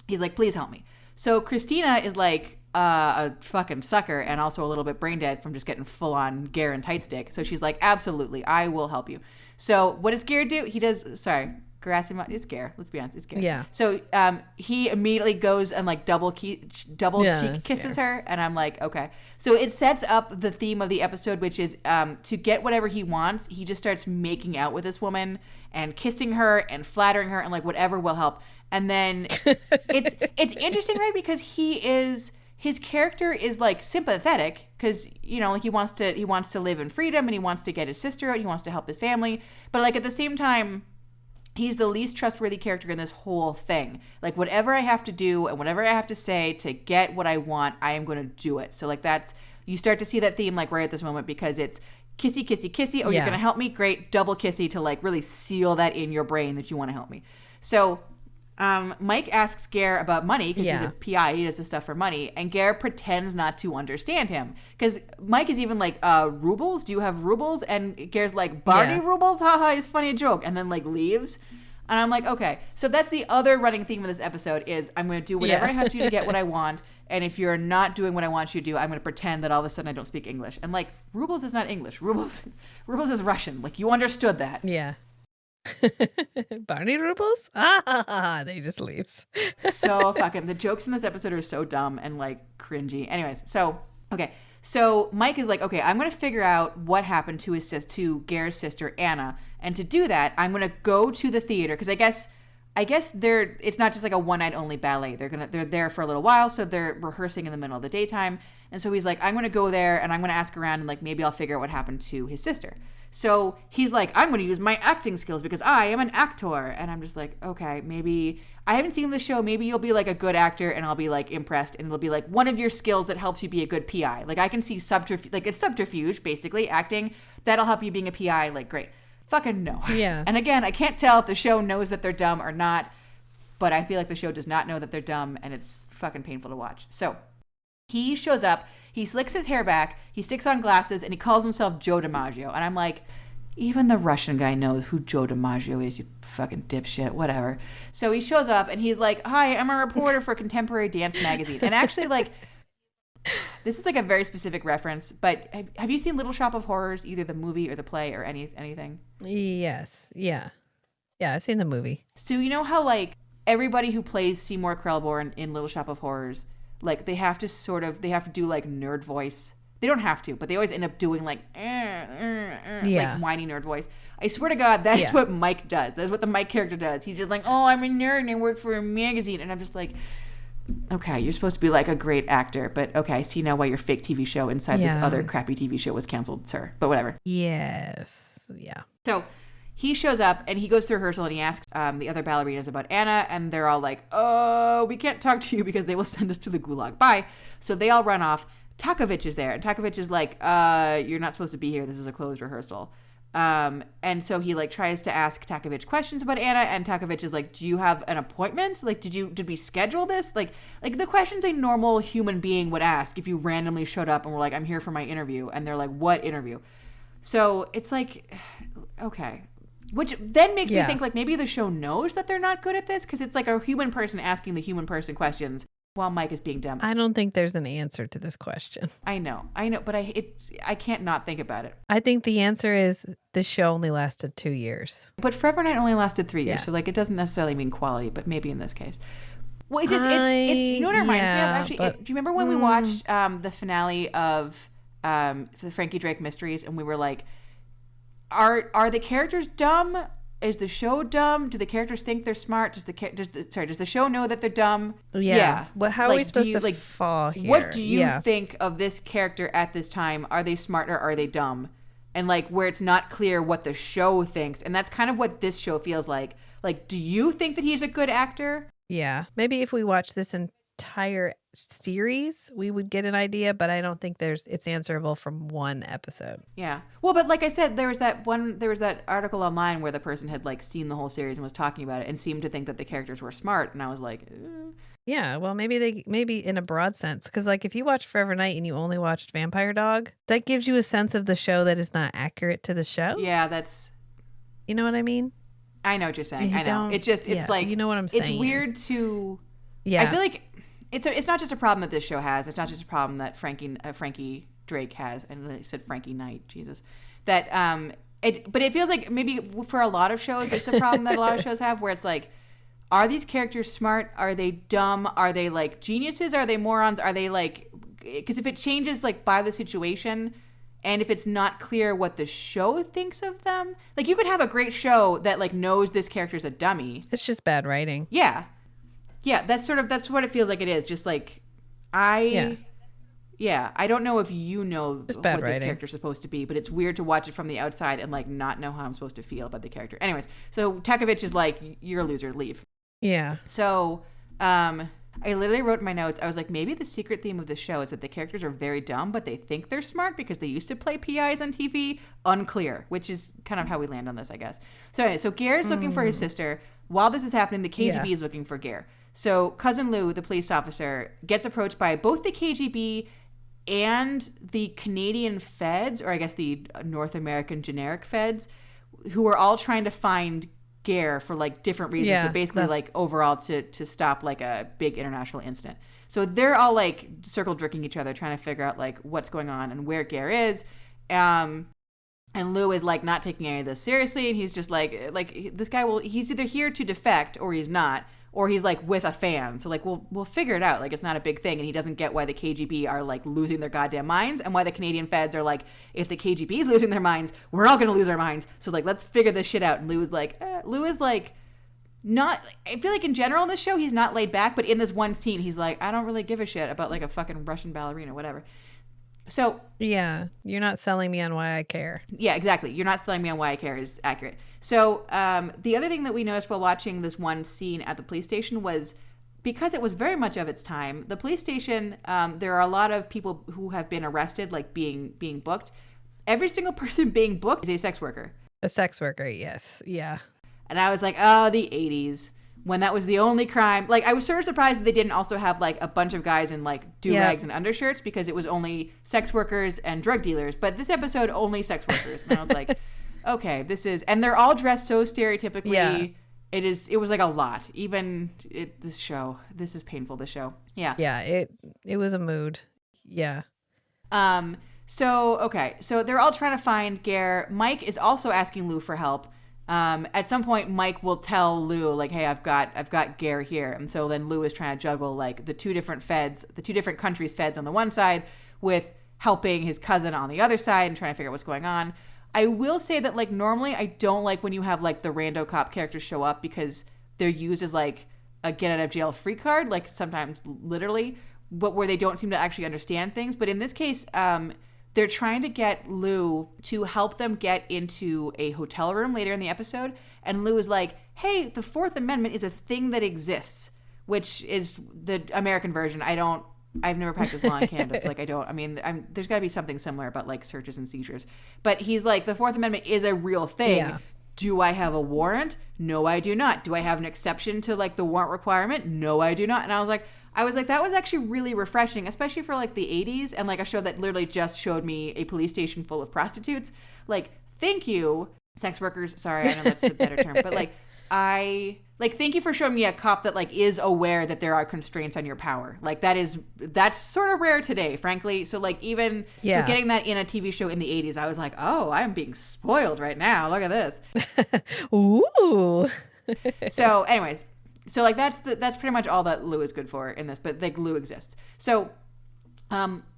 he's like, please help me. So Christina is like a fucking sucker and also a little bit brain dead from just getting full on Ger and tight stick. So she's like, absolutely, I will help you. So what does Ger do? He does, Gerasimov, it's Ger. Let's be honest, it's Ger. Yeah. So he immediately goes and like double cheek kisses her, and I'm like, okay. So it sets up the theme of the episode, which is to get whatever he wants. He just starts making out with this woman and kissing her and flattering her and like whatever will help. And then it's interesting, right? Because his character is like sympathetic because, you know, like he wants to live in freedom and he wants to get his sister out. He wants to help his family. But like at the same time, he's the least trustworthy character in this whole thing. Like whatever I have to do and whatever I have to say to get what I want, I am going to do it. So like you start to see that theme like right at this moment because it's kissy, kissy, kissy. Oh, you're going to help me? Great. Double kissy to like really seal that in your brain that you want to help me. So Mike asks Ger about money because he's a PI. He does this stuff for money. And Ger pretends not to understand him because Mike is even like, rubles? Do you have rubles? And Ger's like, Barney rubles? Haha, it's funny, a joke. And then like leaves. And I'm like, okay. So that's the other running theme of this episode is I'm going to do whatever I have to get what I want. And if you're not doing what I want you to do, I'm going to pretend that all of a sudden I don't speak English. And like, rubles is not English. Rubles is Russian. Like you understood that. Yeah. Barney rubles? Ah, they just leaves. So fucking the jokes in this episode are so dumb and like cringy. Anyways, so okay. So Mike is like, okay, I'm going to figure out what happened to to Ger's sister Anna, and to do that, I'm going to go to the theater because I guess it's not just like a one night only ballet. They're there for a little while, so they're rehearsing in the middle of the daytime. And so he's like, I'm going to go there and I'm going to ask around and like maybe I'll figure out what happened to his sister. So he's like, I'm going to use my acting skills because I am an actor. And I'm just like, okay, maybe I haven't seen the show. Maybe you'll be like a good actor and I'll be like impressed and it'll be like one of your skills that helps you be a good PI. Like I can see subterfuge, like it's subterfuge, basically acting. That'll help you being a PI. Like great. Fucking no. Yeah. And again, I can't tell if the show knows that they're dumb or not, but I feel like the show does not know that they're dumb and it's fucking painful to watch. So he shows up, he slicks his hair back, he sticks on glasses, and he calls himself Joe DiMaggio. And I'm like, even the Russian guy knows who Joe DiMaggio is, you fucking dipshit, whatever. So he shows up and he's like, hi, I'm a reporter for Contemporary Dance Magazine. And actually, like, this is like a very specific reference, but have you seen Little Shop of Horrors, either the movie or the play or anything? Yes. Yeah. Yeah, I've seen the movie. So you know how like everybody who plays Seymour Krelborn in Little Shop of Horrors, like they have to do like nerd voice. They don't have to, but they always end up doing like like whiny nerd voice. I swear to God, that's what Mike does. That's what the Mike character does. He's just like, oh, I'm a nerd and I work for a magazine. And I'm just like, okay, you're supposed to be like a great actor, but okay, I see now why your fake TV show inside this other crappy TV show was canceled, sir. But whatever. Yes. Yeah. So he shows up and he goes to rehearsal and he asks the other ballerinas about Anna, and they're all like, oh, we can't talk to you because they will send us to the gulag. Bye. So they all run off. Takovich is there, and Takovich is like, you're not supposed to be here. This is a closed rehearsal. And so he like tries to ask Takovich questions about Anna, and Takovich is like, do you have an appointment? Like, did we schedule this? Like the questions a normal human being would ask if you randomly showed up and were like, I'm here for my interview. And they're like, what interview? So it's like, okay. Which then makes me think like maybe the show knows that they're not good at this because it's like a human person asking the human person questions while Mike is being dumb. I don't think there's an answer to this question. I know, but I can't not think about it. I think the answer is the show only lasted 2 years. But Forever Night only lasted 3 years, so like it doesn't necessarily mean quality, but maybe in this case. Well, it's you know what it reminds me of actually. Do you remember when we watched the finale of the Frankie Drake Mysteries, and we were like, are the characters dumb? Is the show dumb? Do the characters think they're smart? Does the show know that they're dumb? Yeah. Well, how are we supposed to fall here? What do you think of this character at this time? Are they smart or are they dumb? And like where it's not clear what the show thinks. And that's kind of what this show feels like. Like, do you think that he's a good actor? Yeah. Maybe if we watch this entire series, we would get an idea, but I don't think it's answerable from one episode. Yeah. Well, but like I said, there was that article online where the person had like seen the whole series and was talking about it and seemed to think that the characters were smart, and I was like, yeah, well, maybe in a broad sense, because like if you watch Forever Night and you only watched Vampire Dog, that gives you a sense of the show that is not accurate to the show. Yeah, that's, you know what I mean? I know what you're saying. I know. It's just it's like, you know what I'm saying. It's weird to I feel like it's not just a problem that this show has. It's not just a problem that Frankie Drake has, and I said Frankie Knight, Jesus. That but it feels like maybe for a lot of shows, it's a problem that a lot of shows have, where it's like, are these characters smart? Are they dumb? Are they like geniuses? Are they morons? Are they like? Because if it changes like by the situation, and if it's not clear what the show thinks of them, like you could have a great show that like knows this character's a dummy. It's just bad writing. Yeah, that's what it feels like it is. Just like I don't know if you know what this character's supposed to be, but it's weird to watch it from the outside and like not know how I'm supposed to feel about the character. Anyways, so Takovich is like, you're a loser, leave. Yeah. So I literally wrote in my notes, I was like, maybe the secret theme of the show is that the characters are very dumb, but they think they're smart because they used to play PIs on TV. Unclear, which is kind of how we land on this, I guess. So anyway, so Ger is looking for his sister. While this is happening, the KGB is looking for Ger. So Cousin Lou, the police officer, gets approached by both the KGB and the Canadian feds, or I guess the North American generic feds, who are all trying to find Ger for like different reasons, but basically like overall to stop like a big international incident. So they're all like circle jerking each other, trying to figure out like what's going on and where Ger is. And Lou is like not taking any of this seriously, and he's just like this guy he's either here to defect or he's not, or he's like with a fan. So like we'll figure it out. Like it's not a big thing, and he doesn't get why the KGB are like losing their goddamn minds, and why the Canadian feds are like, if the KGB is losing their minds, we're all gonna lose our minds. So like let's figure this shit out. And Lou is like not. I feel like in general in this show he's not laid back, but in this one scene he's like, I don't really give a shit about like a fucking Russian ballerina, whatever. So yeah, you're not selling me on why I care. Yeah, exactly. You're not selling me on why I care is accurate. So the other thing that we noticed while watching this one scene at the police station was, because it was very much of its time, the police station, there are a lot of people who have been arrested, like being booked. Every single person being booked is a sex worker. A sex worker, yes. Yeah. And I was like, oh, the 80s. When that was the only crime. Like, I was sort of surprised that they didn't also have, like, a bunch of guys in, like, do-rags and undershirts, because it was only sex workers and drug dealers. But this episode, only sex workers. And I was like, okay, this is... And they're all dressed so stereotypically. Yeah. It was, like, a lot. This is painful, this show. Yeah. Yeah, it was a mood. Yeah. So they're all trying to find Ger. Mike is also asking Lou for help. At some point, Mike will tell Lou, like, hey, I've got Ger here. And so then Lou is trying to juggle, like, the two different countries' feds on the one side with helping his cousin on the other side and trying to figure out what's going on. I will say that, like, normally I don't like when you have, like, the rando cop characters show up, because they're used as, like, a get out of jail free card, like, sometimes literally, but where they don't seem to actually understand things. But in this case, they're trying to get Lou to help them get into a hotel room later in the episode. And Lou is like, hey, the Fourth Amendment is a thing that exists, which is the American version. I've never practiced law in Canada. So there's got to be something similar about like searches and seizures. But he's like, the Fourth Amendment is a real thing. Yeah. Do I have a warrant? No, I do not. Do I have an exception to like the warrant requirement? No, I do not. And I was like, that was actually really refreshing, especially for like the 80s and like a show that literally just showed me a police station full of prostitutes. Like, thank you, sex workers. Sorry, I know that's the better term, but like, thank you for showing me a cop that like is aware that there are constraints on your power. Like that's sort of rare today, frankly. So like so getting that in a TV show in the 80s, I was like, oh, I'm being spoiled right now. Look at this. Ooh. So anyways. So like that's pretty much all that Lou is good for in this, but like Lou exists. So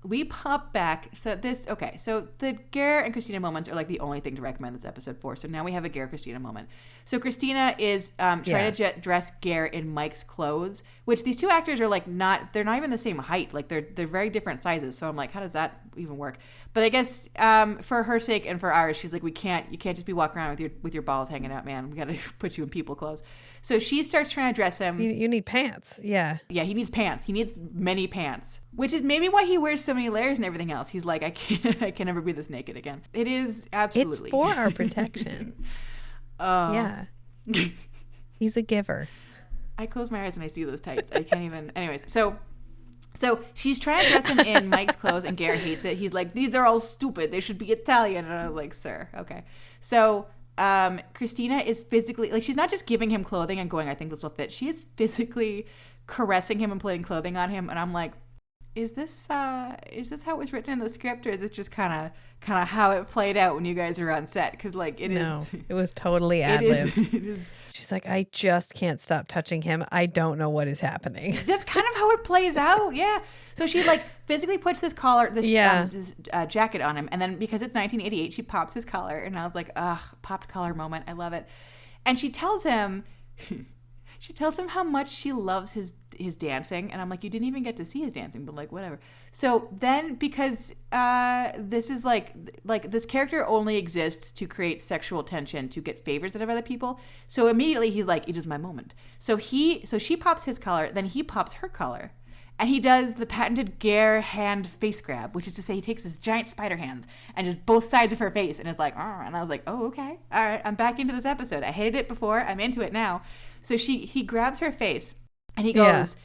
we pop back. So the Ger and Christina moments are like the only thing to recommend this episode for. So now we have a Ger Christina moment. So Christina is trying to dress Ger in Mike's clothes, which these two actors are like they're not even the same height. Like they're very different sizes. So I'm like, how does that even work? But I guess for her sake and for ours, she's like, you can't just be walking around with your balls hanging out, man. We got to put you in people clothes. So she starts trying to dress him. You need pants. Yeah. Yeah, he needs pants. He needs many pants, which is maybe why he wears so many layers and everything else. He's like, I can never be this naked again. It is absolutely. It's for our protection. Yeah. He's a giver. I close my eyes and I see those tights. I can't even. Anyways, so she's trying to dress him in Mike's clothes, and Ger hates it. He's like, these are all stupid. They should be Italian. And I was like, sir, okay. So Christina is physically, like, she's not just giving him clothing and going, I think this will fit. She is physically caressing him and putting clothing on him. And I'm like, is this how it was written in the script, or is it just kind of how it played out when you guys were on set? Because like it was totally ad-libbed. It is. She's like, I just can't stop touching him. I don't know what is happening. That's kind of how it plays out. Yeah. So she like physically puts this jacket on him, and then because it's 1988, she pops his collar, and I was like, ugh, popped collar moment. I love it. And she tells him how much she loves his dancing, and I'm like, you didn't even get to see his dancing, but like whatever. So then, because this is like this character only exists to create sexual tension, to get favors out of other people. So immediately he's like, it is my moment. So she pops his collar, then he pops her collar, and he does the patented Ger hand face grab, which is to say he takes his giant spider hands and just both sides of her face and is like, oh, and I was like, oh, okay, all right, I'm back into this episode. I hated it before, I'm into it now. So he grabs her face and he goes,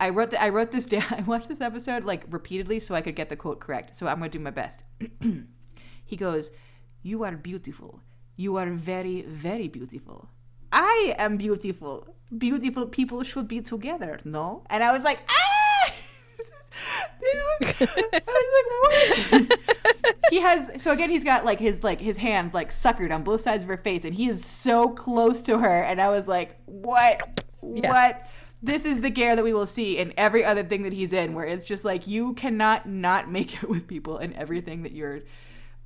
I wrote this down. I watched this episode like repeatedly so I could get the quote correct. So I'm going to do my best. He goes, you are beautiful. You are very, very beautiful. I am beautiful. Beautiful people should be together, no? And I was like, ah! I was like, what? He's got like his hands like suckered on both sides of her face, and he is so close to her, and I was like, what what? This is the Ger that we will see in every other thing that he's in, where it's just like, you cannot not make it with people in everything that you're.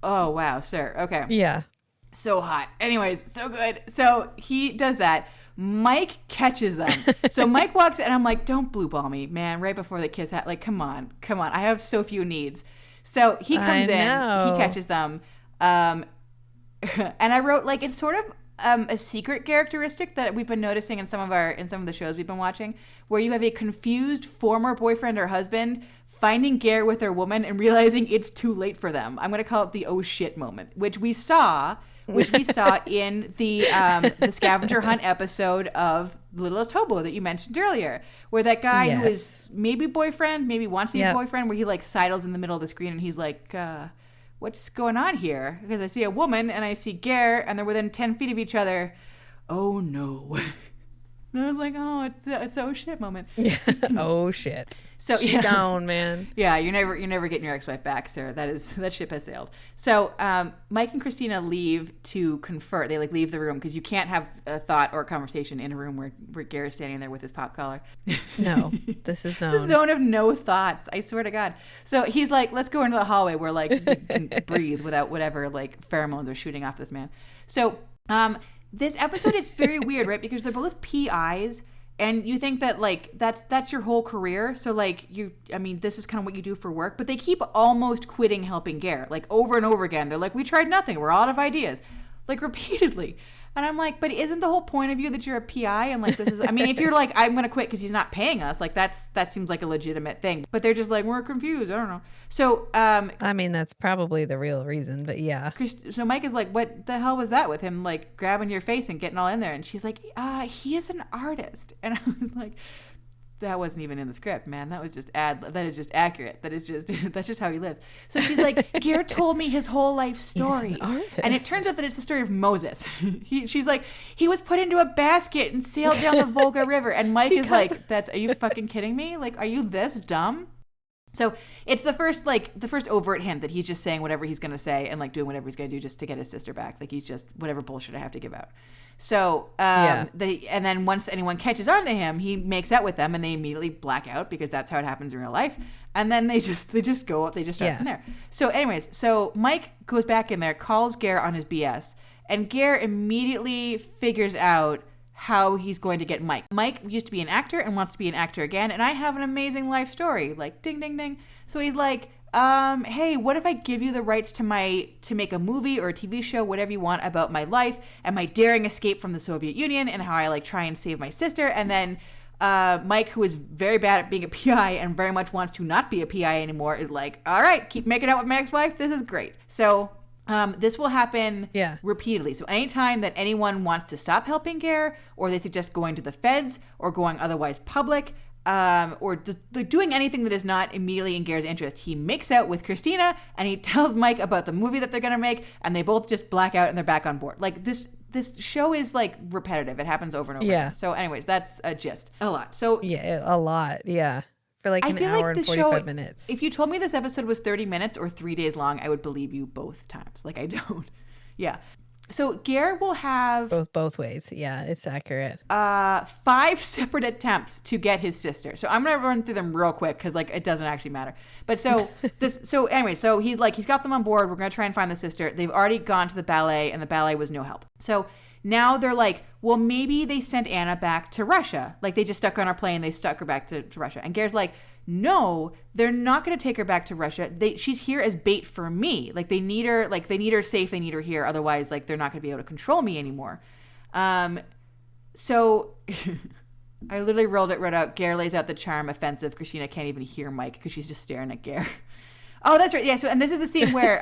Oh, wow, sir. Okay. Yeah. So hot. Anyways, so good. So he does that. Mike catches them. So Mike walks in, and I'm like, don't blue ball me, man, right before the kiss. Like, come on. I have so few needs. So he comes in, he catches them. And I wrote, like, it's sort of a secret characteristic that we've been noticing in some of the shows we've been watching, where you have a confused former boyfriend or husband finding Ger with their woman and realizing it's too late for them. I'm going to call it the oh shit moment, which we saw in the scavenger hunt episode of Littlest Hobo that you mentioned earlier, where that guy who is maybe boyfriend, maybe wants to be boyfriend, where he like sidles in the middle of the screen and he's like, what's going on here? Because I see a woman and I see Ger and they're within 10 feet of each other. Oh no. And I was like, oh, it's a oh shit moment. Oh shit. So she's down, man. Yeah, you're never getting your ex-wife back, Sarah. That ship has sailed. So Mike and Christina leave to confer. They like leave the room because you can't have a thought or a conversation in a room where Ger is standing there with his pop collar. No, this is known. The zone of no thoughts. I swear to God. So he's like, let's go into the hallway where like we can breathe without whatever like pheromones are shooting off this man. So this episode is very weird, right? Because they're both PIs. And you think that like that's your whole career, so like this is kind of what you do for work. But they keep almost quitting helping Ger, like over and over again. They're like, we tried nothing, we're out of ideas, like repeatedly. And I'm like, but isn't the whole point of you that you're a PI and like this is? I mean, if you're like, I'm gonna quit because he's not paying us, like that seems like a legitimate thing. But they're just like, we're confused. I don't know. So I mean, that's probably the real reason, but yeah. So Mike is like, what the hell was that with him like grabbing your face and getting all in there? And she's like, he is an artist. And I was like, that wasn't even in the script, man. That was just that is just accurate. That is just that's just how he lives. So she's like, Ger told me his whole life story. He's an artist. And it turns out that it's the story of Moses. She's like, he was put into a basket and sailed down the Volga River. And Mike is like, are you fucking kidding me? Like, are you this dumb? So it's the first overt hint that he's just saying whatever he's going to say and like doing whatever he's going to do just to get his sister back. Like he's just whatever bullshit I have to give out. So, and then once anyone catches on to him, he makes out with them and they immediately black out because that's how it happens in real life. And then they just start from there. So anyways, so Mike goes back in there, calls Ger on his BS, and Ger immediately figures out how he's going to get Mike. Mike used to be an actor and wants to be an actor again, and I have an amazing life story. Like, ding, ding, ding. So he's like, hey, what if I give you the rights to make a movie or a TV show, whatever you want, about my life and my daring escape from the Soviet Union and how I like try and save my sister. And then Mike, who is very bad at being a PI and very much wants to not be a PI anymore, is like, all right, keep making out with my ex-wife. This is great. So this will happen repeatedly. So anytime that anyone wants to stop helping Ger, or they suggest going to the feds or going otherwise public, or doing anything that is not immediately in Ger's interest, he makes out with Christina and he tells Mike about the movie that they're going to make, and they both just black out and they're back on board. Like this show is like repetitive. It happens over and over again. So anyways, that's a gist. A lot. So yeah, a lot. Yeah. For like an hour and 45 minutes. If you told me this episode was 30 minutes or 3 days long, I would believe you both times. Like I don't. Yeah. So Ger will have both ways. Yeah, it's accurate. 5 separate attempts to get his sister. So I'm gonna run through them real quick because like it doesn't actually matter. But so so he's got them on board. We're gonna try and find the sister. They've already gone to the ballet, and the ballet was no help. So now they're like, well, maybe they sent Anna back to Russia. Like they just stuck her on our plane. They stuck her back to Russia. And Ger's like, no, they're not going to take her back to Russia. She's here as bait for me. Like they need her safe. They need her here. Otherwise, like they're not going to be able to control me anymore. So I literally wrote out, Ger lays out the charm offensive. Christina can't even hear Mike because she's just staring at Ger. Oh, that's right. Yeah. So, and this is the scene where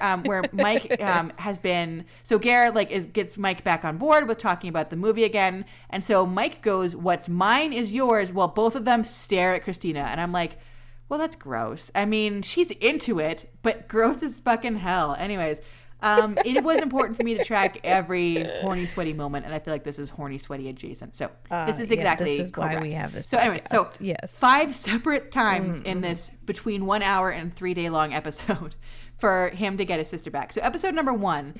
Mike has been. So Ger gets Mike back on board with talking about the movie again, and so Mike goes, "What's mine is yours." While both of them stare at Christina, and I'm like, "Well, that's gross." I mean, she's into it, but gross as fucking hell. Anyways, it was important for me to track every horny, sweaty moment, and I feel like this is horny, sweaty adjacent. So this is exactly this is why we have this. So anyway, so yes, 5 separate times in this between 1 hour and 3 day long episode, for him to get his sister back. So episode number 1,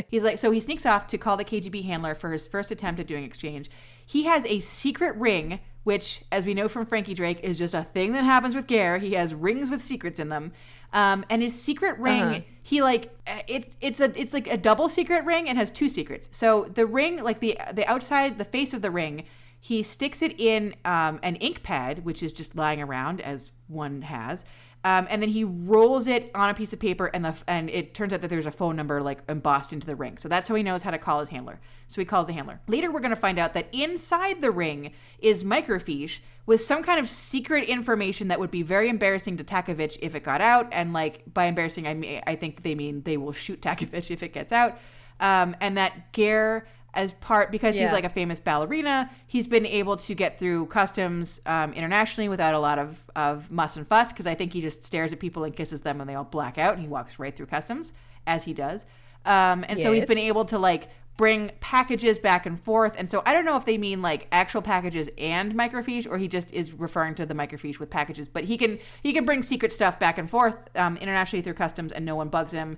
he's like, so he sneaks off to call the KGB handler for his first attempt at doing exchange. He has a secret ring, which, as we know from Frankie Drake, is just a thing that happens with Ger. He has rings with secrets in them. And his secret ring, he like, it's like a double secret ring and has 2 secrets. So the ring, like the outside, the face of the ring, he sticks it in an ink pad, which is just lying around as one has. And then he rolls it on a piece of paper, and it turns out that there's a phone number like embossed into the ring. So that's how he knows how to call his handler. So he calls the handler. Later, we're going to find out that inside the ring is microfiche with some kind of secret information that would be very embarrassing to Takovich if it got out. And like by embarrassing, I think they mean they will shoot Takovich if it gets out. And that Ger, as part, because he's like a famous ballerina, he's been able to get through customs internationally without a lot of muss and fuss, because I think he just stares at people and kisses them and they all black out, and he walks right through customs, as he does. So he's been able to like bring packages back and forth. And so I don't know if they mean like actual packages and microfiche, or he just is referring to the microfiche with packages. But he can bring secret stuff back and forth internationally through customs, and no one bugs him.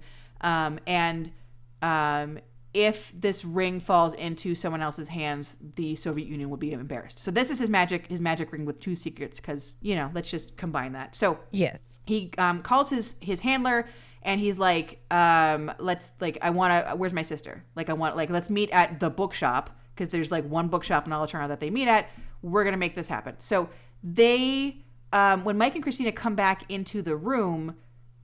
If this ring falls into someone else's hands, the Soviet Union will be embarrassed. So this is his magic ring with 2 secrets, because, let's just combine that. So yes, he calls his handler, and he's like, where's my sister? Let's meet at the bookshop, because there's like one bookshop in Alatoona that they meet at. We're going to make this happen. So they, when Mike and Christina come back into the room,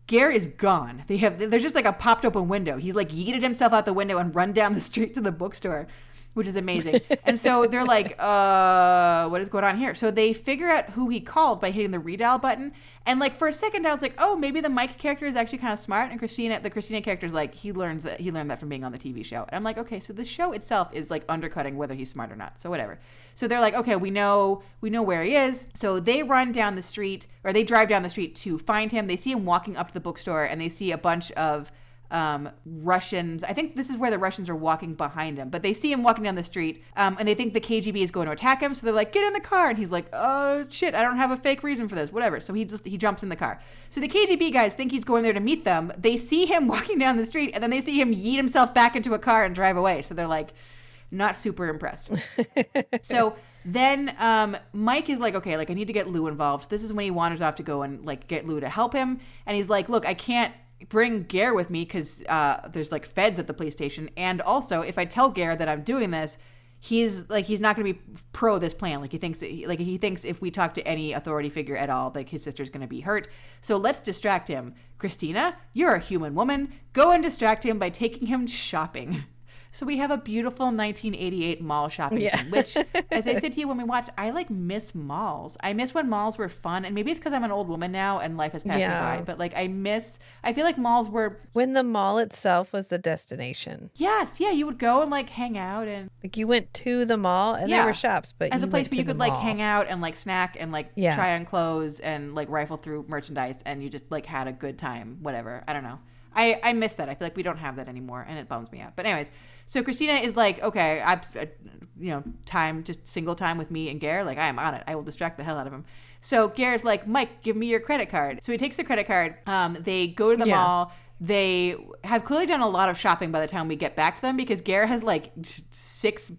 Ger is gone. There's just like a popped open window. He's like yeeted himself out the window and run down the street to the bookstore, which is amazing. And so they're like, what is going on here? So they figure out who he called by hitting the redial button. And like for a second, I was like, oh, maybe the Mike character is actually kind of smart. And the Christina character is like, he learned that from being on the TV show. And I'm like, okay, so the show itself is like undercutting whether he's smart or not. So whatever. So they're like, okay, we know where he is. So they run down the street, or they drive down the street to find him. They see him walking up to the bookstore, and they see a bunch of Russians. I think this is where the Russians are walking behind him, but they see him walking down the street, and they think the KGB is going to attack him. So they're like, get in the car. And he's like, oh shit, I don't have a fake reason for this, whatever. So he jumps in the car. So the KGB guys think he's going there to meet them. They see him walking down the street, and then they see him yeet himself back into a car and drive away. So they're like, not super impressed. So then Mike is like, okay, like I need to get Lou involved. This is when he wanders off to go and like get Lou to help him. And he's like, look, I can't bring Ger with me because there's like feds at the police station. And also, if I tell Ger that I'm doing this, he's not going to be pro this plan. Like he thinks if we talk to any authority figure at all, like his sister's going to be hurt. So let's distract him. Christina, you're a human woman. Go and distract him by taking him shopping. So we have a beautiful 1988 mall shopping scene, which, as I said to you when we watched, I like miss malls. I miss when malls were fun, and maybe it's because I'm an old woman now and life has passed me by. But like I feel like malls were when the mall itself was the destination. Yes, yeah, you would go and like hang out, and like you went to the mall, and there were shops, but as a place where you could like hang out and like snack and like try on clothes and like rifle through merchandise, and you just like had a good time. Whatever, I don't know. I miss that. I feel like we don't have that anymore, and it bums me out. But anyways, so Christina is like, okay, just single time with me and Ger. Like, I am on it. I will distract the hell out of him. So Ger's like, Mike, give me your credit card. So he takes the credit card. They go to the mall. They have clearly done a lot of shopping by the time we get back to them, because Ger has like 6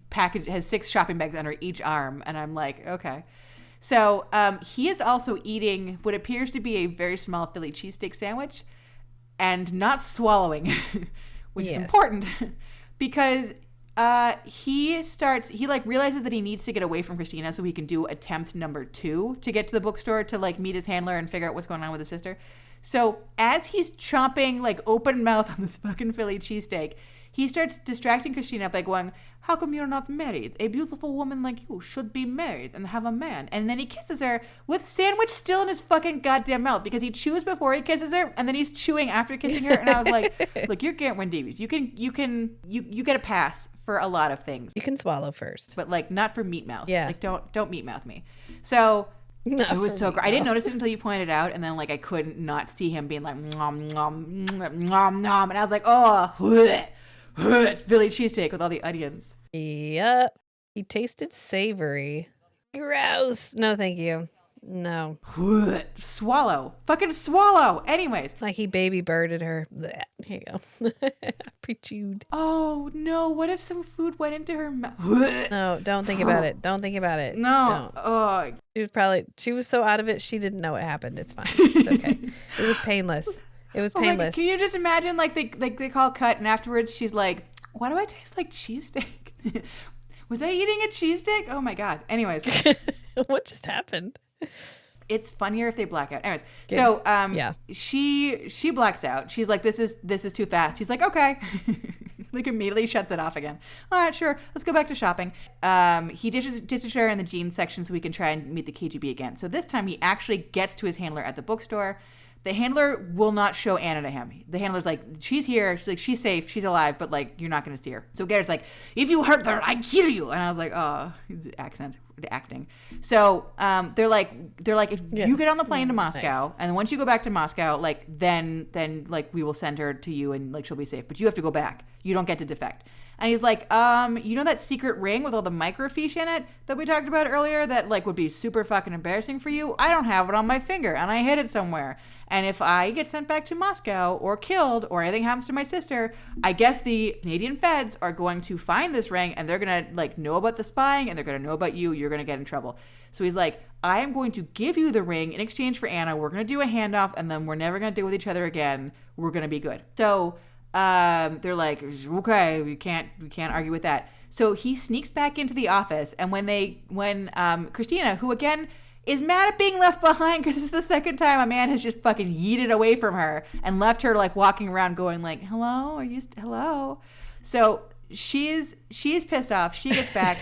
shopping bags under each arm, and I'm like, okay. So he is also eating what appears to be a very small Philly cheesesteak sandwich, and not swallowing, which is important, because he realizes that he needs to get away from Christina so he can do attempt number 2 to get to the bookstore to like meet his handler and figure out what's going on with his sister. So as he's chomping like open mouth on this fucking Philly cheesesteak, he starts distracting Christina by going, how come you're not married? A beautiful woman like you should be married and have a man. And then he kisses her with sandwich still in his fucking goddamn mouth, because he chews before he kisses her, and then he's chewing after kissing her. And I was like, look, you're Geraint Davies. You get a pass for a lot of things. You can swallow first, but like not for meat mouth. Yeah. Like don't meat mouth me. So it was so great. I didn't notice it until you pointed it out, and then like I couldn't not see him being like nom nom nom nom, and I was like, oh, Philly cheesesteak with all the onions. Yep. He tasted savory. Gross. No, thank you. No. Swallow. Fucking swallow. Anyways. Like he baby birded her. Blech. Here you go. Pre-chewed. Oh, no. What if some food went into her mouth? No, don't think about it. Don't think about it. No. Don't. Oh. She was so out of it, she didn't know what happened. It's fine. It's okay. It was painless. It was painless. Can you just imagine, like they call cut, and afterwards she's like, why do I taste like cheesesteak? Was I eating a cheesesteak? Oh, my God. Anyways. What just happened? It's funnier if they black out. Anyways, Good. so Yeah. she blacks out. She's like, this is too fast. He's like, okay. Like immediately shuts it off again. All right, sure. Let's go back to shopping. He ditches her in the jeans section so we can try and meet the KGB again. So this time he actually gets to his handler at the bookstore. The handler will not show Anna to him. The handler's like, she's here. She's like, she's safe. She's alive, but like, you're not going to see her. So Garrett's like, if you hurt her, I kill you. And I was like, oh, acting. So they're like, if you get on the plane to Moscow, nice. And once you go back to Moscow, like then like we will send her to you and like she'll be safe. But you have to go back. You don't get to defect. And he's like, you know that secret ring with all the microfiche in it that we talked about earlier that like would be super fucking embarrassing for you? I don't have it on my finger and I hid it somewhere. And if I get sent back to Moscow or killed or anything happens to my sister, I guess the Canadian feds are going to find this ring and they're going to like know about the spying and they're going to know about you. You're going to get in trouble. So he's like, I am going to give you the ring in exchange for Anna. We're going to do a handoff and then we're never going to deal with each other again. We're going to be good. So they're like, okay, we can't argue with that. So he sneaks back into the office, and when Christina, who again is mad at being left behind because it's the second time a man has just fucking yeeted away from her and left her like walking around going like, hello, hello. So she's pissed off. She gets back.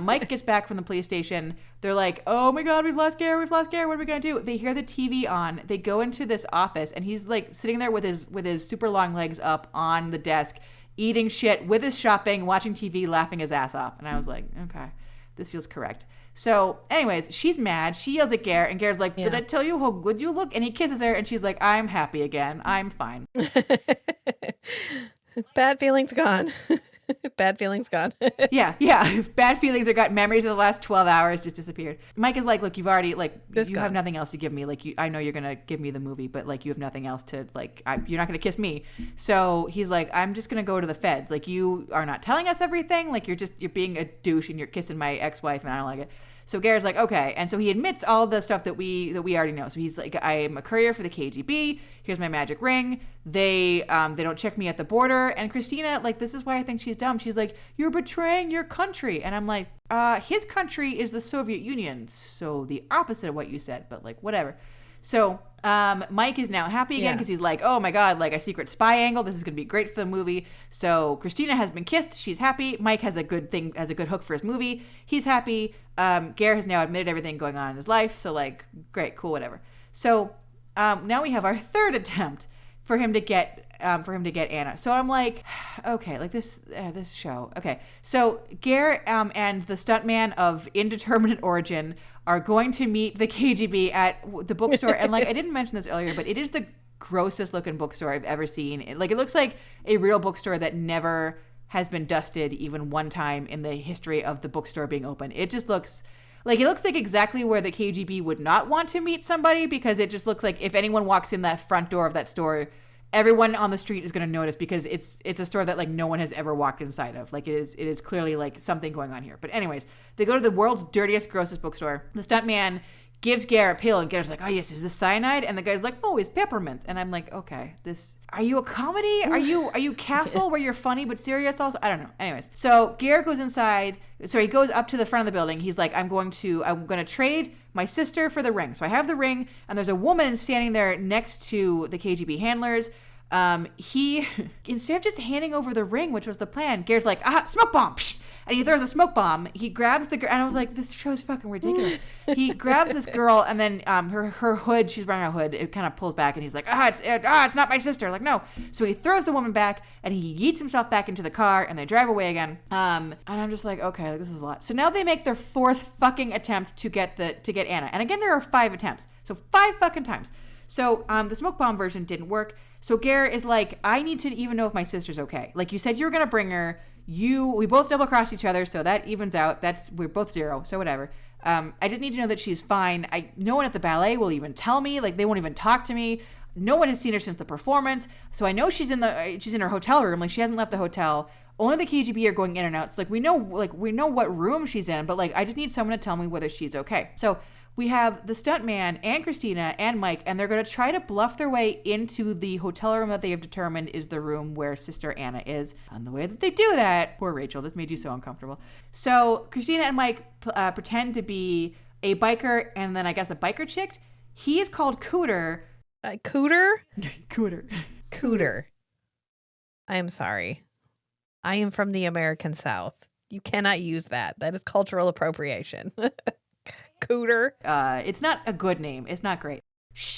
Mike gets back from the police station. They're like, oh my God, we've lost Ger. What are we going to do? They hear the TV on. They go into this office and he's like sitting there with his super long legs up on the desk, eating shit with his shopping, watching TV, laughing his ass off. And I was like, okay, this feels correct. So anyways, she's mad. She yells at Ger and Ger's like, did I tell you how good you look? And he kisses her and she's like, I'm happy again. I'm fine. Bad feelings gone. Bad feelings gone. Yeah. Bad feelings are gone. Memories of the last 12 hours just disappeared. Mike is like, look, you've already, like, you have nothing else to give me. Like, I know you're going to give me the movie, but, like, you have nothing else to, like, you're not going to kiss me. So he's like, I'm just going to go to the feds. Like, you are not telling us everything. Like, you're being a douche and you're kissing my ex-wife and I don't like it. So Ger's like, okay. And so he admits all the stuff that we already know. So he's like, I am a courier for the KGB. Here's my magic ring. They don't check me at the border. And Christina, like, this is why I think she's dumb. She's like, you're betraying your country. And I'm like, his country is the Soviet Union. So the opposite of what you said, but like, whatever. So Mike is now happy again because he's like, oh my God, like a secret spy angle. This is going to be great for the movie. So Christina has been kissed. She's happy. Mike has a good hook for his movie. He's happy. Ger has now admitted everything going on in his life. So like, great, cool, whatever. So now we have our third attempt for him to get Anna. So I'm like, okay, like this show. Okay. So Ger and the stuntman of indeterminate origin are going to meet the KGB at the bookstore. And like, I didn't mention this earlier, but it is the grossest looking bookstore I've ever seen. It looks like a real bookstore that never has been dusted even one time in the history of the bookstore being open. It just looks like exactly where the KGB would not want to meet somebody, because it just looks like if anyone walks in that front door of that store, everyone on the street is going to notice, because it's a store that like no one has ever walked inside of. Like it is clearly like something going on here. But anyways, they go to the world's dirtiest, grossest bookstore. The stuntman gives Ger a pill and Ger's like, oh yes, is this cyanide? And the guy's like, no, it's peppermint. And I'm like, okay, are you a comedy? Are you Castle where you're funny but serious also? I don't know. Anyways, so Ger goes inside. So he goes up to the front of the building. He's like, I'm going to trade my sister for the ring. So I have the ring, and there's a woman standing there next to the KGB handlers. He, instead of just handing over the ring, which was the plan, Ger's like, smoke bomb. Psh! And he throws a smoke bomb. He grabs the girl, and I was like, this show's fucking ridiculous. He grabs this girl, and then her hood, she's wearing a hood, it kind of pulls back, and he's like, it's not my sister. Like, no. So he throws the woman back, and he yeets himself back into the car, and they drive away again. And I'm just like, okay, like, this is a lot. So now they make their fourth fucking attempt to get Anna. And again, there are 5 attempts. So 5 fucking times. So the smoke bomb version didn't work. So Ger is like, I need to even know if my sister's okay. Like, you said you were going to bring her. We both double crossed each other, so that evens out. We're both 0, so whatever. I just need to know that she's fine. No one at the ballet will even tell me. Like, they won't even talk to me. No one has seen her since the performance. So I know she's in her hotel room. Like, she hasn't left the hotel. Only the KGB are going in and out. So, like, we know what room she's in, but, like, I just need someone to tell me whether she's okay. So we have the stuntman and Christina and Mike, and they're going to try to bluff their way into the hotel room that they have determined is the room where Sister Anna is. And the way that they do that, poor Rachel, this made you so uncomfortable. So Christina and Mike pretend to be a biker and then I guess a biker chick. He is called Cooter. Cooter? Cooter. Cooter. I am sorry. I am from the American South. You cannot use that. That is cultural appropriation. Cooter. It's not a good name. It's not great.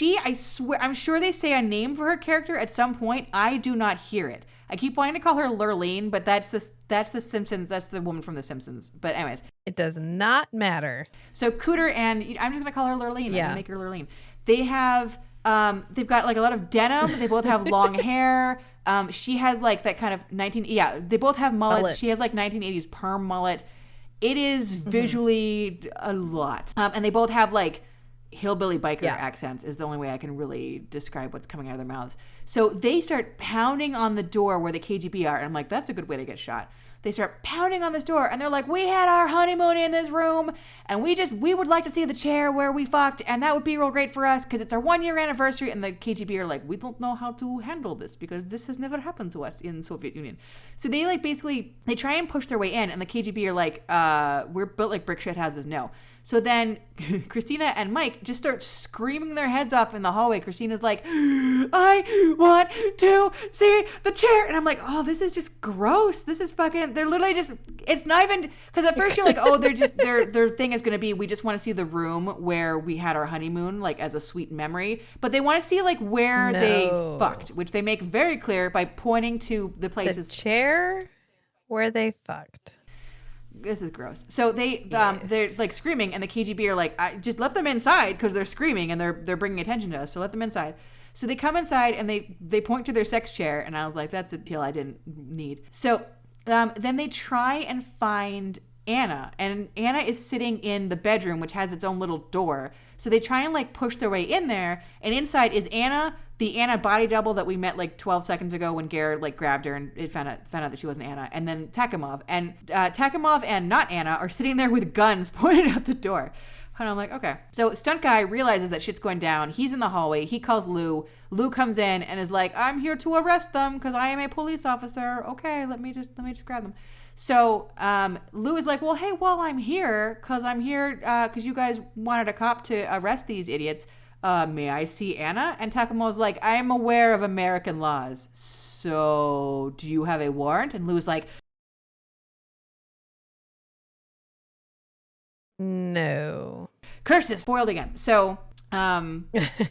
I swear, I'm sure they say a name for her character at some point. I do not hear it. I keep wanting to call her Lurleen, but that's the Simpsons. That's the woman from the Simpsons. But anyways. It does not matter. So Cooter and, I'm just going to call her Lurleen. Yeah. I'm going to make her Lurleen. They have, they've got like a lot of denim. They both have long hair. She has like that kind of they both have mullets. She has like 1980s perm mullet. It is visually a lot. And they both have like hillbilly biker accents is the only way I can really describe what's coming out of their mouths. So they start pounding on the door where the KGB are. And I'm like, that's a good way to get shot. They start pounding on this door and they're like, we had our honeymoon in this room and we would like to see the chair where we fucked and that would be real great for us because it's our 1-year anniversary. And the KGB are like, we don't know how to handle this because this has never happened to us in Soviet Union. So they like basically, they try and push their way in and the KGB are like, we're built like brick shit houses. No. So then Christina and Mike just start screaming their heads off in the hallway. Christina's like, I want to see the chair. And I'm like, oh, this is just gross. This is fucking, they're literally just, it's not even, because at first you're like, oh, they're just, their thing is going to be, we just want to see the room where we had our honeymoon, like as a sweet memory. But they want to see like where they fucked, which they make very clear by pointing to the places. The chair where they fucked. This is gross. So they're like screaming and the KGB are like, just let them inside because they're screaming and they're bringing attention to us. So let them inside. So they come inside and they point to their sex chair. And I was like, that's a deal I didn't need. So then they try and find Anna, and Anna is sitting in the bedroom, which has its own little door. So they try and like push their way in there, and inside is Anna, the Anna body double that we met like 12 seconds ago when Ger like grabbed her and it found out that she wasn't Anna, and then Takimov. And Takimov and not Anna are sitting there with guns pointed out the door. And I'm like, okay. So stunt guy realizes that shit's going down. He's in the hallway. He calls Lou. Lou comes in and is like, I'm here to arrest them because I am a police officer. Okay, let me just grab them. So Lou is like, well, hey, while I'm here, because you guys wanted a cop to arrest these idiots, may I see Anna? And Takumo's like, I am aware of American laws. So do you have a warrant? And Lou's like, no. Curses, spoiled again. So I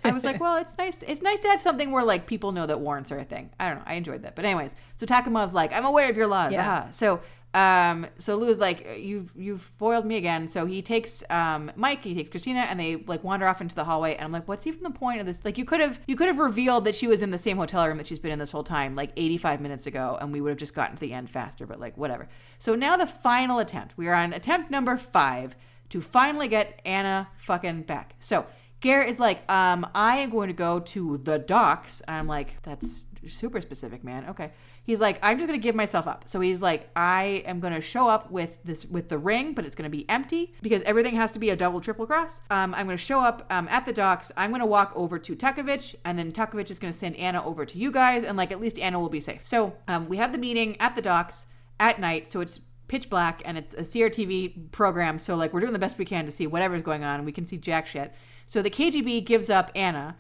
was like, well, it's nice to have something where like people know that warrants are a thing. I don't know, I enjoyed that. But anyways, so Takumov's like, I'm aware of your laws. Yeah. So Lou's like, you've foiled me again. So he takes Mike, he takes Christina, and they like wander off into the hallway. And I'm like, what's even the point of this? Like, you could have revealed that she was in the same hotel room that she's been in this whole time, like 85 minutes ago, and we would have just gotten to the end faster. But like, whatever. So now the final attempt. We are on attempt number 5 to finally get Anna fucking back. So Ger is like, I am going to go to the docks. And I'm like, that's super specific, man. Okay. He's like, I'm just going to give myself up. So he's like, I am going to show up with the ring, but it's going to be empty because everything has to be a double, triple cross. I'm going to show up at the docks. I'm going to walk over to Tukovich, and then Tukovich is going to send Anna over to you guys. And like, at least Anna will be safe. So we have the meeting at the docks at night. So it's pitch black and it's a CRTV program. So like, we're doing the best we can to see whatever's going on. We can see jack shit. So the KGB gives up Anna,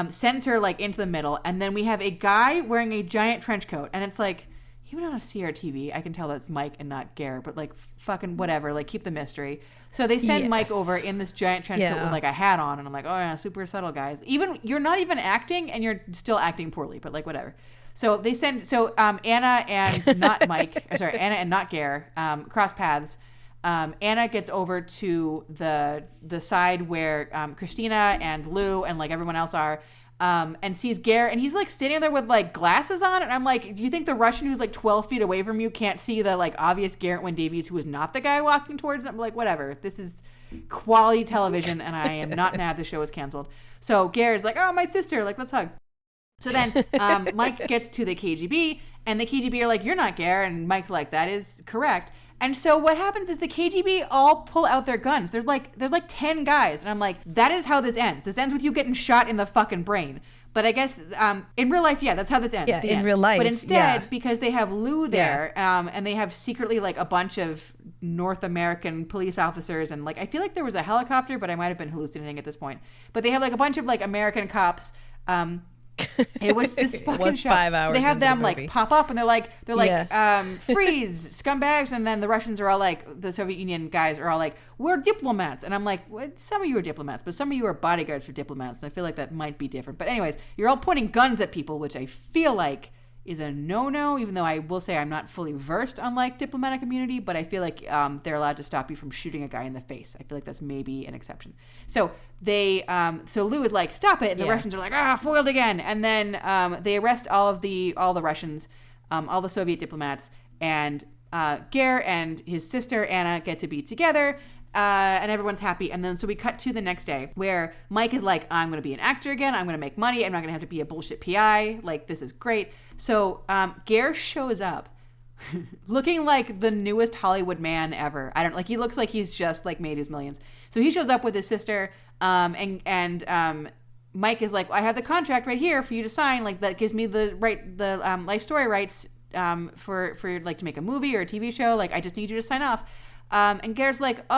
sends her like into the middle, and then we have a guy wearing a giant trench coat, and it's like, even on a CRTV, I can tell that's Mike and not Ger, but like fucking whatever, like keep the mystery. So they send Mike over in this giant trench coat with like a hat on, and I'm like, oh yeah, super subtle, guys. Even you're not even acting, and you're still acting poorly, but like whatever. So they send Anna and not Mike, Anna and not Ger, cross paths. Anna gets over to the side where Christina and Lou and like everyone else are, and sees Ger, and he's like standing there with like glasses on, and I'm like, do you think the Russian who's like 12 feet away from you can't see the like obvious Garrett Wynn Davies who is not the guy walking towards them? Like, whatever. This is quality television, and I am not mad the show was canceled. So Ger's like, oh, my sister, like, let's hug. So then Mike gets to the KGB, and the KGB are like, you're not Ger, and Mike's like, that is correct. And so what happens is the KGB all pull out their guns. There's like 10 guys, and I'm like, that is how this ends. This ends with you getting shot in the fucking brain. But I guess in real life, yeah, that's how this ends. Yeah, in real life. But instead, because they have Lou there, and they have secretly like a bunch of North American police officers, and like I feel like there was a helicopter, but I might have been hallucinating at this point. But they have like a bunch of like American cops. It was this fucking show. 5 hours so they have them the like pop up, and they're like freeze, scumbags, and then the Russians are all like, the Soviet Union guys are all like, we're diplomats, and I'm like, well, some of you are diplomats, but some of you are bodyguards for diplomats, and I feel like that might be different. But anyways, you're all pointing guns at people, which I feel like is a no-no, even though I will say I'm not fully versed on like diplomatic immunity, but I feel like they're allowed to stop you from shooting a guy in the face. I feel like that's maybe an exception. So they, so Lou is like, stop it, and the Russians are like, foiled again, and then they arrest all the Russians, all the Soviet diplomats, and Ger and his sister Anna get to be together. And everyone's happy. And then so we cut to the next day where Mike is like, I'm going to be an actor again. I'm going to make money. I'm not going to have to be a bullshit PI. Like, this is great. So Ger shows up looking like the newest Hollywood man ever. I don't like, he looks like he's just like made his millions. So he shows up with his sister and Mike is like, I have the contract right here for you to sign. Like, that gives me the life story rights for like to make a movie or a TV show. Like, I just need you to sign off. And Ger's like,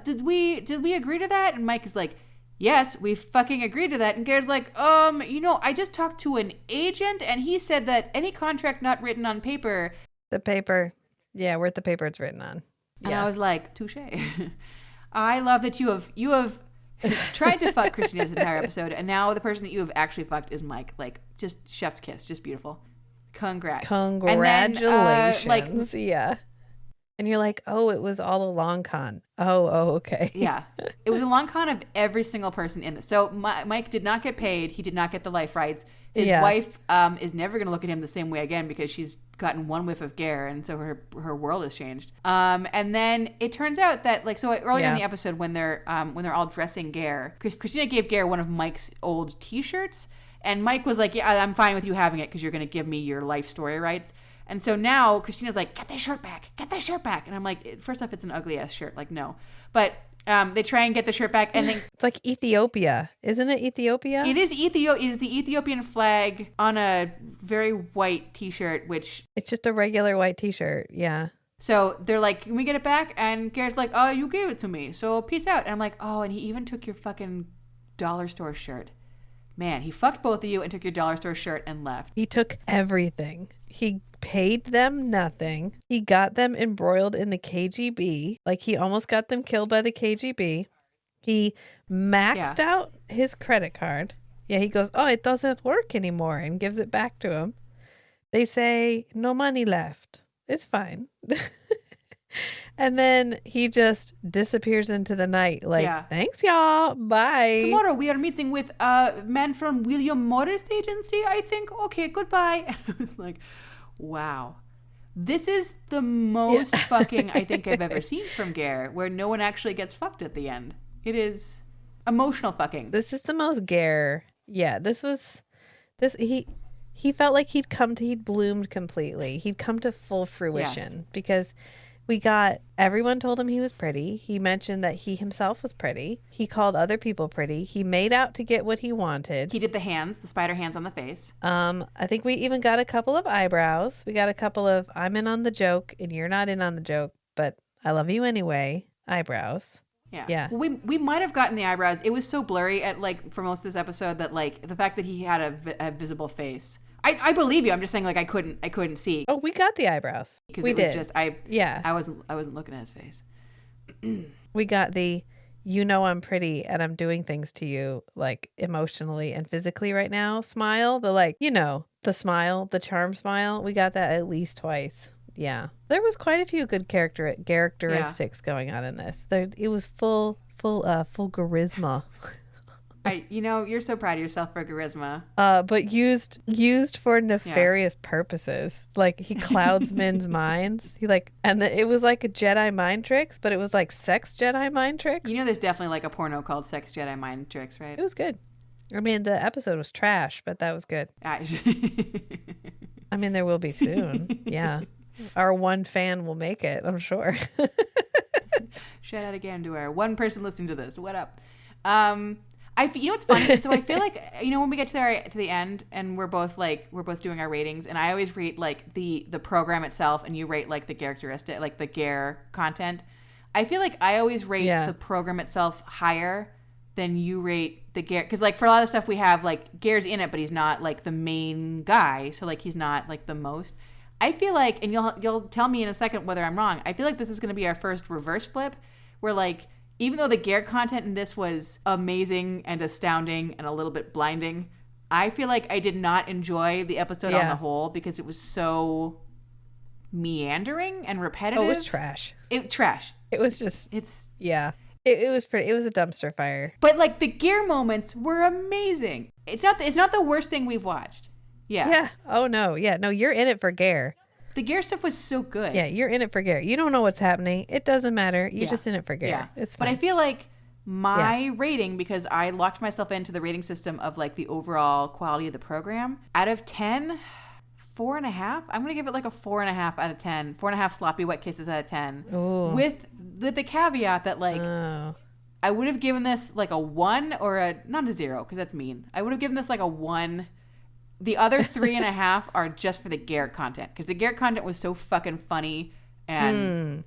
did we agree to that? And Mike is like, yes, we fucking agreed to that. And Ger's like, I just talked to an agent, and he said that any contract not written on paper. The paper. Yeah, worth the paper it's written on. And Yeah. I was like, touche. I love that you have tried to fuck Christina this entire episode, and now the person that you have actually fucked is Mike. Like, just chef's kiss, just beautiful. Congrats. Congratulations. Yeah. And you're like, oh, it was all a long con. Oh, okay. Yeah. It was a long con of every single person in this. So Mike did not get paid. He did not get the life rights. His wife is never going to look at him the same way again because she's gotten one whiff of Ger, and so her world has changed. And then it turns out that like so earlier in the episode when they're all dressing Ger, Christina gave Ger one of Mike's old T-shirts, and Mike was like, yeah, I'm fine with you having it because you're going to give me your life story rights. And so now Christina's like, get that shirt back. And I'm like, first off, it's an ugly ass shirt. Like, no. But they try and get the shirt back, and then It's like Ethiopia. Isn't it Ethiopia? it is It is the Ethiopian flag on a very white T-shirt, which It's just a regular white T-shirt. Yeah. so they're like, can we get it back? And Garrett's like, oh, you gave it to me, so peace out. And I'm like, oh, and he even took your fucking dollar store shirt. Man, he fucked both of you and took your dollar store shirt and left. He took everything. He paid them nothing. He got them embroiled in the KGB. Like, he almost got them killed by the KGB. He maxed out his credit card. Yeah, he goes, oh, it doesn't work anymore, and gives it back to him. They say, no money left. It's fine. And then he just disappears into the night. Like, thanks, y'all. Bye. Tomorrow we are meeting with a man from William Morris Agency, I think. Okay, goodbye. I was like, wow. This is the most fucking I think I've ever seen from Ger, where no one actually gets fucked at the end. It is emotional fucking. This is the most Ger. Yeah, he felt like he'd bloomed completely. He'd come to full fruition because everyone told him he was pretty. He mentioned that he himself was pretty. He called other people pretty. He made out to get what he wanted. He did the spider hands on the face. I think we even got a couple of eyebrows. We got a couple of I'm in on the joke and you're not in on the joke, but I love you anyway. Eyebrows. Yeah. Well, we might have gotten the eyebrows. It was so blurry at like for most of this episode that like the fact that he had a visible face. I believe you. I'm just saying like I couldn't see. Oh, we got the eyebrows. Because we it was did. just I wasn't looking at his face. We got the I'm pretty and I'm doing things to you like emotionally and physically right now smile. The like, the smile, the charm smile. We got that at least twice. Yeah. There was quite a few good characteristics going on in this. It was full charisma. You're so proud of yourself for charisma. But used for nefarious purposes. Like he clouds men's minds. It was like a Jedi mind tricks, but it was like sex Jedi mind tricks. There's definitely like a porno called Sex Jedi Mind Tricks, right? It was good. I mean, the episode was trash, but that was good. I mean, there will be soon. Yeah. Our one fan will make it, I'm sure. Shout out again to our one person listening to this. What up? What's funny? So I feel like, when we get to the end and we're both doing our ratings, and I always rate like the program itself and you rate like the characteristic, like the Ger content. I feel like I always rate the program itself higher than you rate the Ger, because like for a lot of stuff we have like Ger's in it, but he's not like the main guy, so like he's not like the most. I feel like, and you'll tell me in a second whether I'm wrong, I feel like this is going to be our first reverse flip, where like even though the Ger content in this was amazing and astounding and a little bit blinding, I feel like I did not enjoy the episode on the whole because it was so meandering and repetitive. Oh, it was trash. It was just It was pretty. It was a dumpster fire. But like the Ger moments were amazing. It's not the worst thing we've watched. Yeah. Yeah. Oh no. Yeah. No, you're in it for Ger. The Ger stuff was so good. Yeah, you're in it for Ger. You don't know what's happening. It doesn't matter. You're just in it for Ger. Yeah. It's fine. But I feel like my rating, because I locked myself into the rating system of like the overall quality of the program, out of 10, 4.5. I'm gonna give it like a 4.5 out of 10. 4.5 sloppy wet kisses out of 10. Ooh. With the caveat that like I would have given this like a 1 or not a 0 because that's mean. I would have given this like a 1. The other 3.5 are just for the Ger content, because the Ger content was so fucking funny and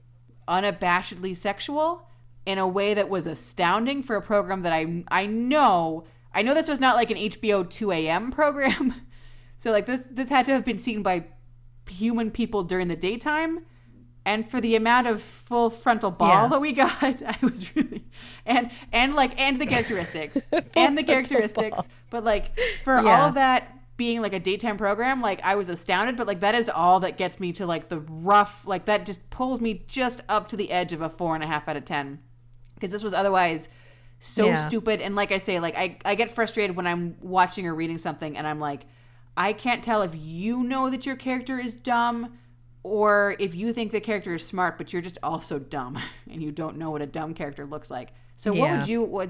unabashedly sexual in a way that was astounding for a program that I know this was not like an HBO 2 a.m. program. So like this had to have been seen by human people during the daytime. And for the amount of full frontal ball that we got, I was really and the characteristics and the characteristics, ball. But like for all of that being like a daytime program, like I was astounded, but like that is all that gets me to like the rough, like that just pulls me just up to the edge of a 4.5 out of 10, because this was otherwise so stupid. And like I say, like I get frustrated when I'm watching or reading something and I'm like, I can't tell if you know that your character is dumb or if you think the character is smart, but you're just also dumb and you don't know what a dumb character looks like. So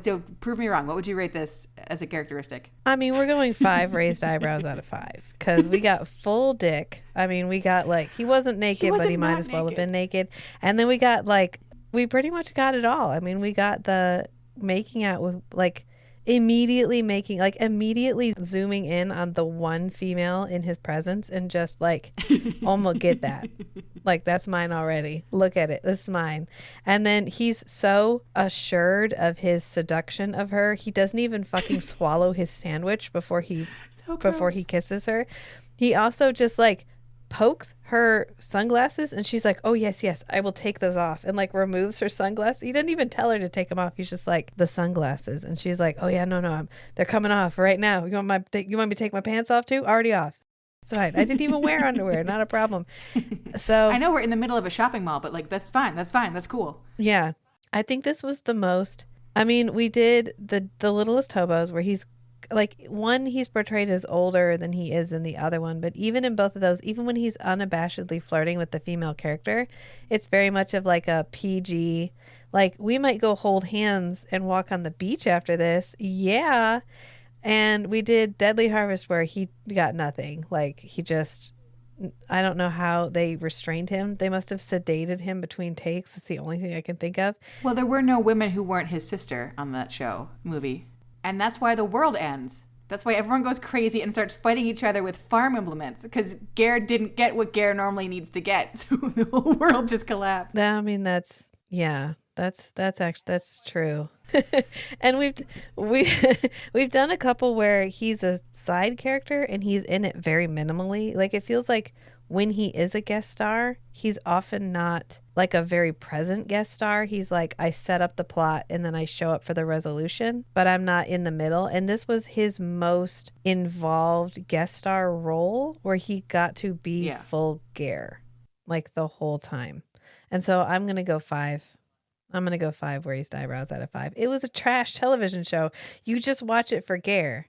so prove me wrong. What would you rate this as a characteristic? I mean, we're going 5 raised eyebrows out of 5 because we got full dick. I mean, we got like, he wasn't naked, but he might as well have been naked. And then we got like, we pretty much got it all. I mean, we got the making out with like immediately zooming in on the one female in his presence and just like, almost get that. Like, that's mine already. Look at it. This is mine. And then he's so assured of his seduction of her. He doesn't even fucking swallow his sandwich before he kisses her. He also just like pokes her sunglasses and she's like, oh yes, I will take those off, and like removes her sunglasses. He didn't even tell her to take them off. He's just like, the sunglasses, and she's like, oh yeah, no, they're coming off right now. You want me to take my pants off too? Already off. It's fine. I didn't even wear underwear. Not a problem. So I know we're in the middle of a shopping mall, but like that's fine. That's cool. Yeah, I think this was the most. I mean, we did the Littlest Hobos, where he's like, one, he's portrayed as older than he is in the other one, but even in both of those, even when he's unabashedly flirting with the female character, it's very much of like a PG, like, we might go hold hands and walk on the beach after this. Yeah. And we did Deadly Harvest, where he got nothing. Like, he just, I don't know how they restrained him. They must have sedated him between takes. It's the only thing I can think of. Well, there were no women who weren't his sister on that movie. And that's why the world ends. That's why everyone goes crazy and starts fighting each other with farm implements, because Ger didn't get what Ger normally needs to get. So the whole world just collapsed. I mean, that's true. And we've done a couple where he's a side character and he's in it very minimally. Like, it feels like when he is a guest star, he's often not like a very present guest star. He's like, I set up the plot and then I show up for the resolution, but I'm not in the middle. And this was his most involved guest star role, where he got to be full Ger like the whole time. And so I'm going to go 5 I'm gonna go 5 raised eyebrows out of 5. It was a trash television show. You just watch it for Ger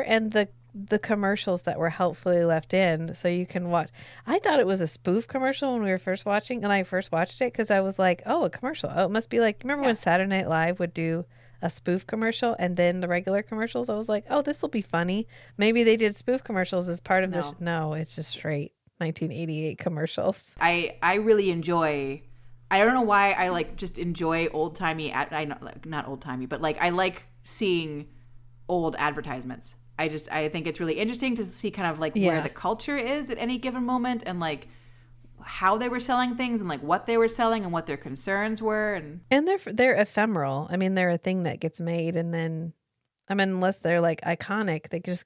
and the commercials that were helpfully left in, so you can watch. I thought it was a spoof commercial when we were first watching, and I first watched it because I was like, oh, a commercial. Oh, it must be like, remember when Saturday Night Live would do a spoof commercial and then the regular commercials? I was like, oh, this will be funny. Maybe they did spoof commercials as part of this. No, it's just straight 1988 commercials. I really enjoy. I don't know why I like just enjoy old timey. Not old timey, but like I like seeing old advertisements. I think it's really interesting to see kind of like where the culture is at any given moment, and like how they were selling things, and like what they were selling and what their concerns were, and they're ephemeral. I mean, they're a thing that gets made, and then, I mean, unless they're like iconic, they just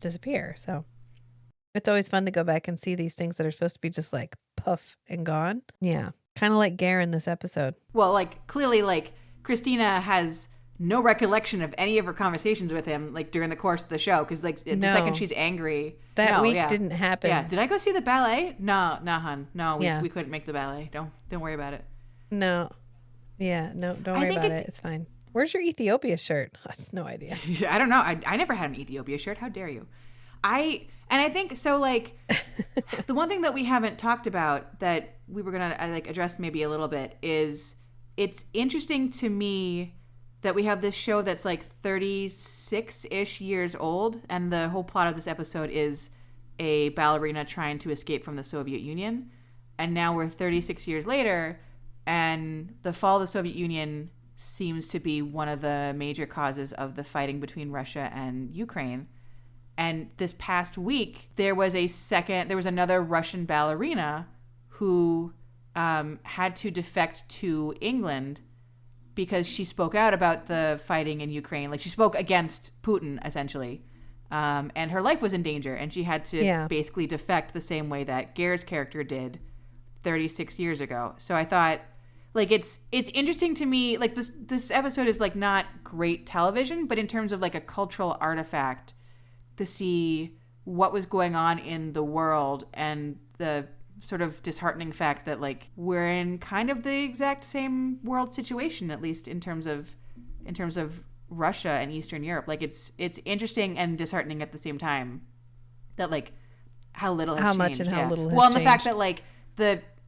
disappear. So it's always fun to go back and see these things that are supposed to be just like puff and gone. Yeah, kind of like Ger in this episode. Well, like clearly, like Christina has no recollection of any of her conversations with him, like during the course of the show, because like the second she's angry, that week didn't happen. Yeah, did I go see the ballet? No, hon, no, we couldn't make the ballet. Don't worry about it. No, don't worry about it. It's fine. Where's your Ethiopia shirt? I have no idea. I don't know. I never had an Ethiopia shirt. How dare you? I think so. Like the one thing that we haven't talked about that we were gonna like address maybe a little bit is it's interesting to me that we have this show that's like 36-ish years old, and the whole plot of this episode is a ballerina trying to escape from the Soviet Union. And now we're 36 years later, and the fall of the Soviet Union seems to be one of the major causes of the fighting between Russia and Ukraine. And this past week, there was another Russian ballerina who had to defect to England because she spoke out about the fighting in Ukraine. Like, she spoke against Putin, essentially. And her life was in danger, and she had to basically defect the same way that Ger's character did 36 years ago. So I thought, like, it's interesting to me, like, this episode is, like, not great television, but in terms of, like, a cultural artifact, to see what was going on in the world and the sort of disheartening fact that, like, we're in kind of the exact same world situation, at least in terms of Russia and Eastern Europe. Like, it's interesting and disheartening at the same time that, like, how little has changed. How much and how little has changed. Well, and the fact that, like,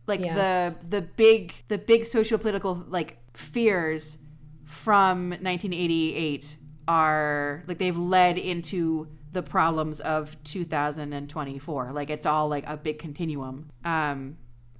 the big socio-political, like, fears from 1988 are, like, they've led into the problems of 2024. Like, it's all like a big continuum. I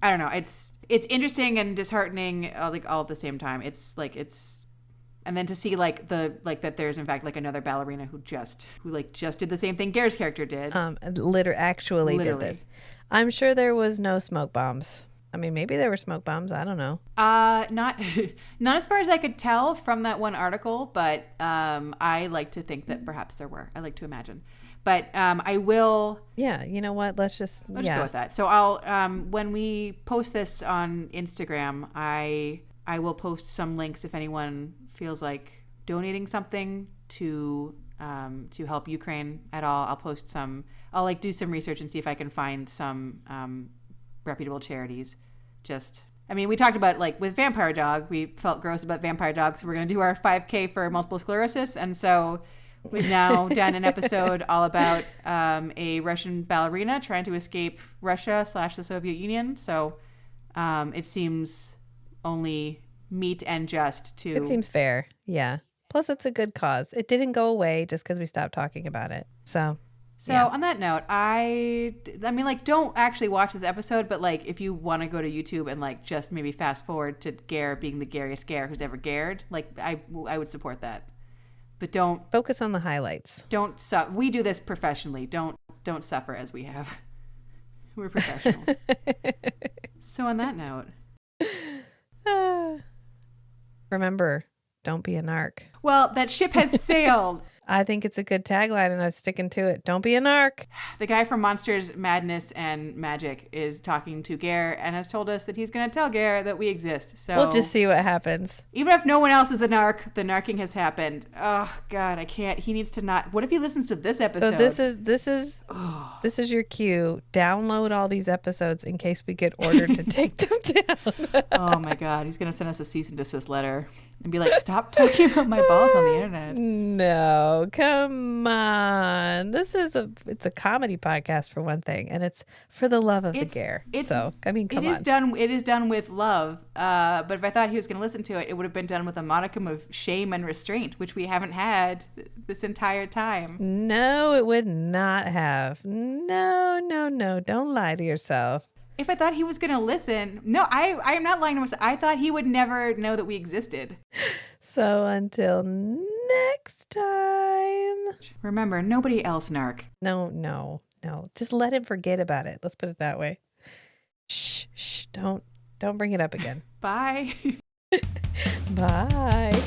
don't know. It's interesting and disheartening, like, all at the same time. And then to see that there's in fact like another ballerina who just did the same thing Ger's character did. Literally did this. I'm sure there was no smoke bombs. I mean, maybe there were smoke bombs. I don't know. Not as far as I could tell from that one article, but I like to think that perhaps there were. I like to imagine, but I will. Yeah, you know what? Let's just go with that. So I'll when we post this on Instagram, I will post some links if anyone feels like donating something to help Ukraine at all. I'll post some. I'll like do some research and see if I can find some reputable charities. We talked about, like, with Vampire Dog, we felt gross about Vampire Dog, so we're going to do our 5K for multiple sclerosis, and so we've now done an episode all about a Russian ballerina trying to escape Russia / the Soviet Union. So it seems only meet and just to. It seems fair, yeah. Plus, it's a good cause. It didn't go away just because we stopped talking about it. So on that note, I mean, like, don't actually watch this episode, but, like, if you want to go to YouTube and, like, just maybe fast forward to Ger being the gariest Ger who's ever geared, like, I would support that. But don't focus on the highlights. We do this professionally. Don't suffer as we have. We're professionals. So on that note, remember, don't be a narc. Well, that ship has sailed. I think it's a good tagline, and I'm sticking to it. Don't be a narc. The guy from Monsters, Madness, and Magic is talking to Ger and has told us that he's going to tell Ger that we exist. So We'll just see what happens. even if no one else is a narc, the narking has happened. Oh God, I can't. He needs to not. What if he listens to this episode? So this is your cue. Download all these episodes in case we get ordered to take them down. Oh my God, he's going to send us a cease and desist letter and be like, stop talking about my balls on the internet. No, come on. It's a comedy podcast for one thing, and it's for the love of the Ger. So, I mean, come on. It is done with love. But if I thought he was going to listen to it, it would have been done with a modicum of shame and restraint, which we haven't had this entire time. No, it would not have. No. Don't lie to yourself. If I thought he was going to listen, no, I am not lying to myself. I thought he would never know that we existed. So until next time. Remember, nobody else narc. No. Just let him forget about it. Let's put it that way. Shh. Don't bring it up again. Bye. Bye.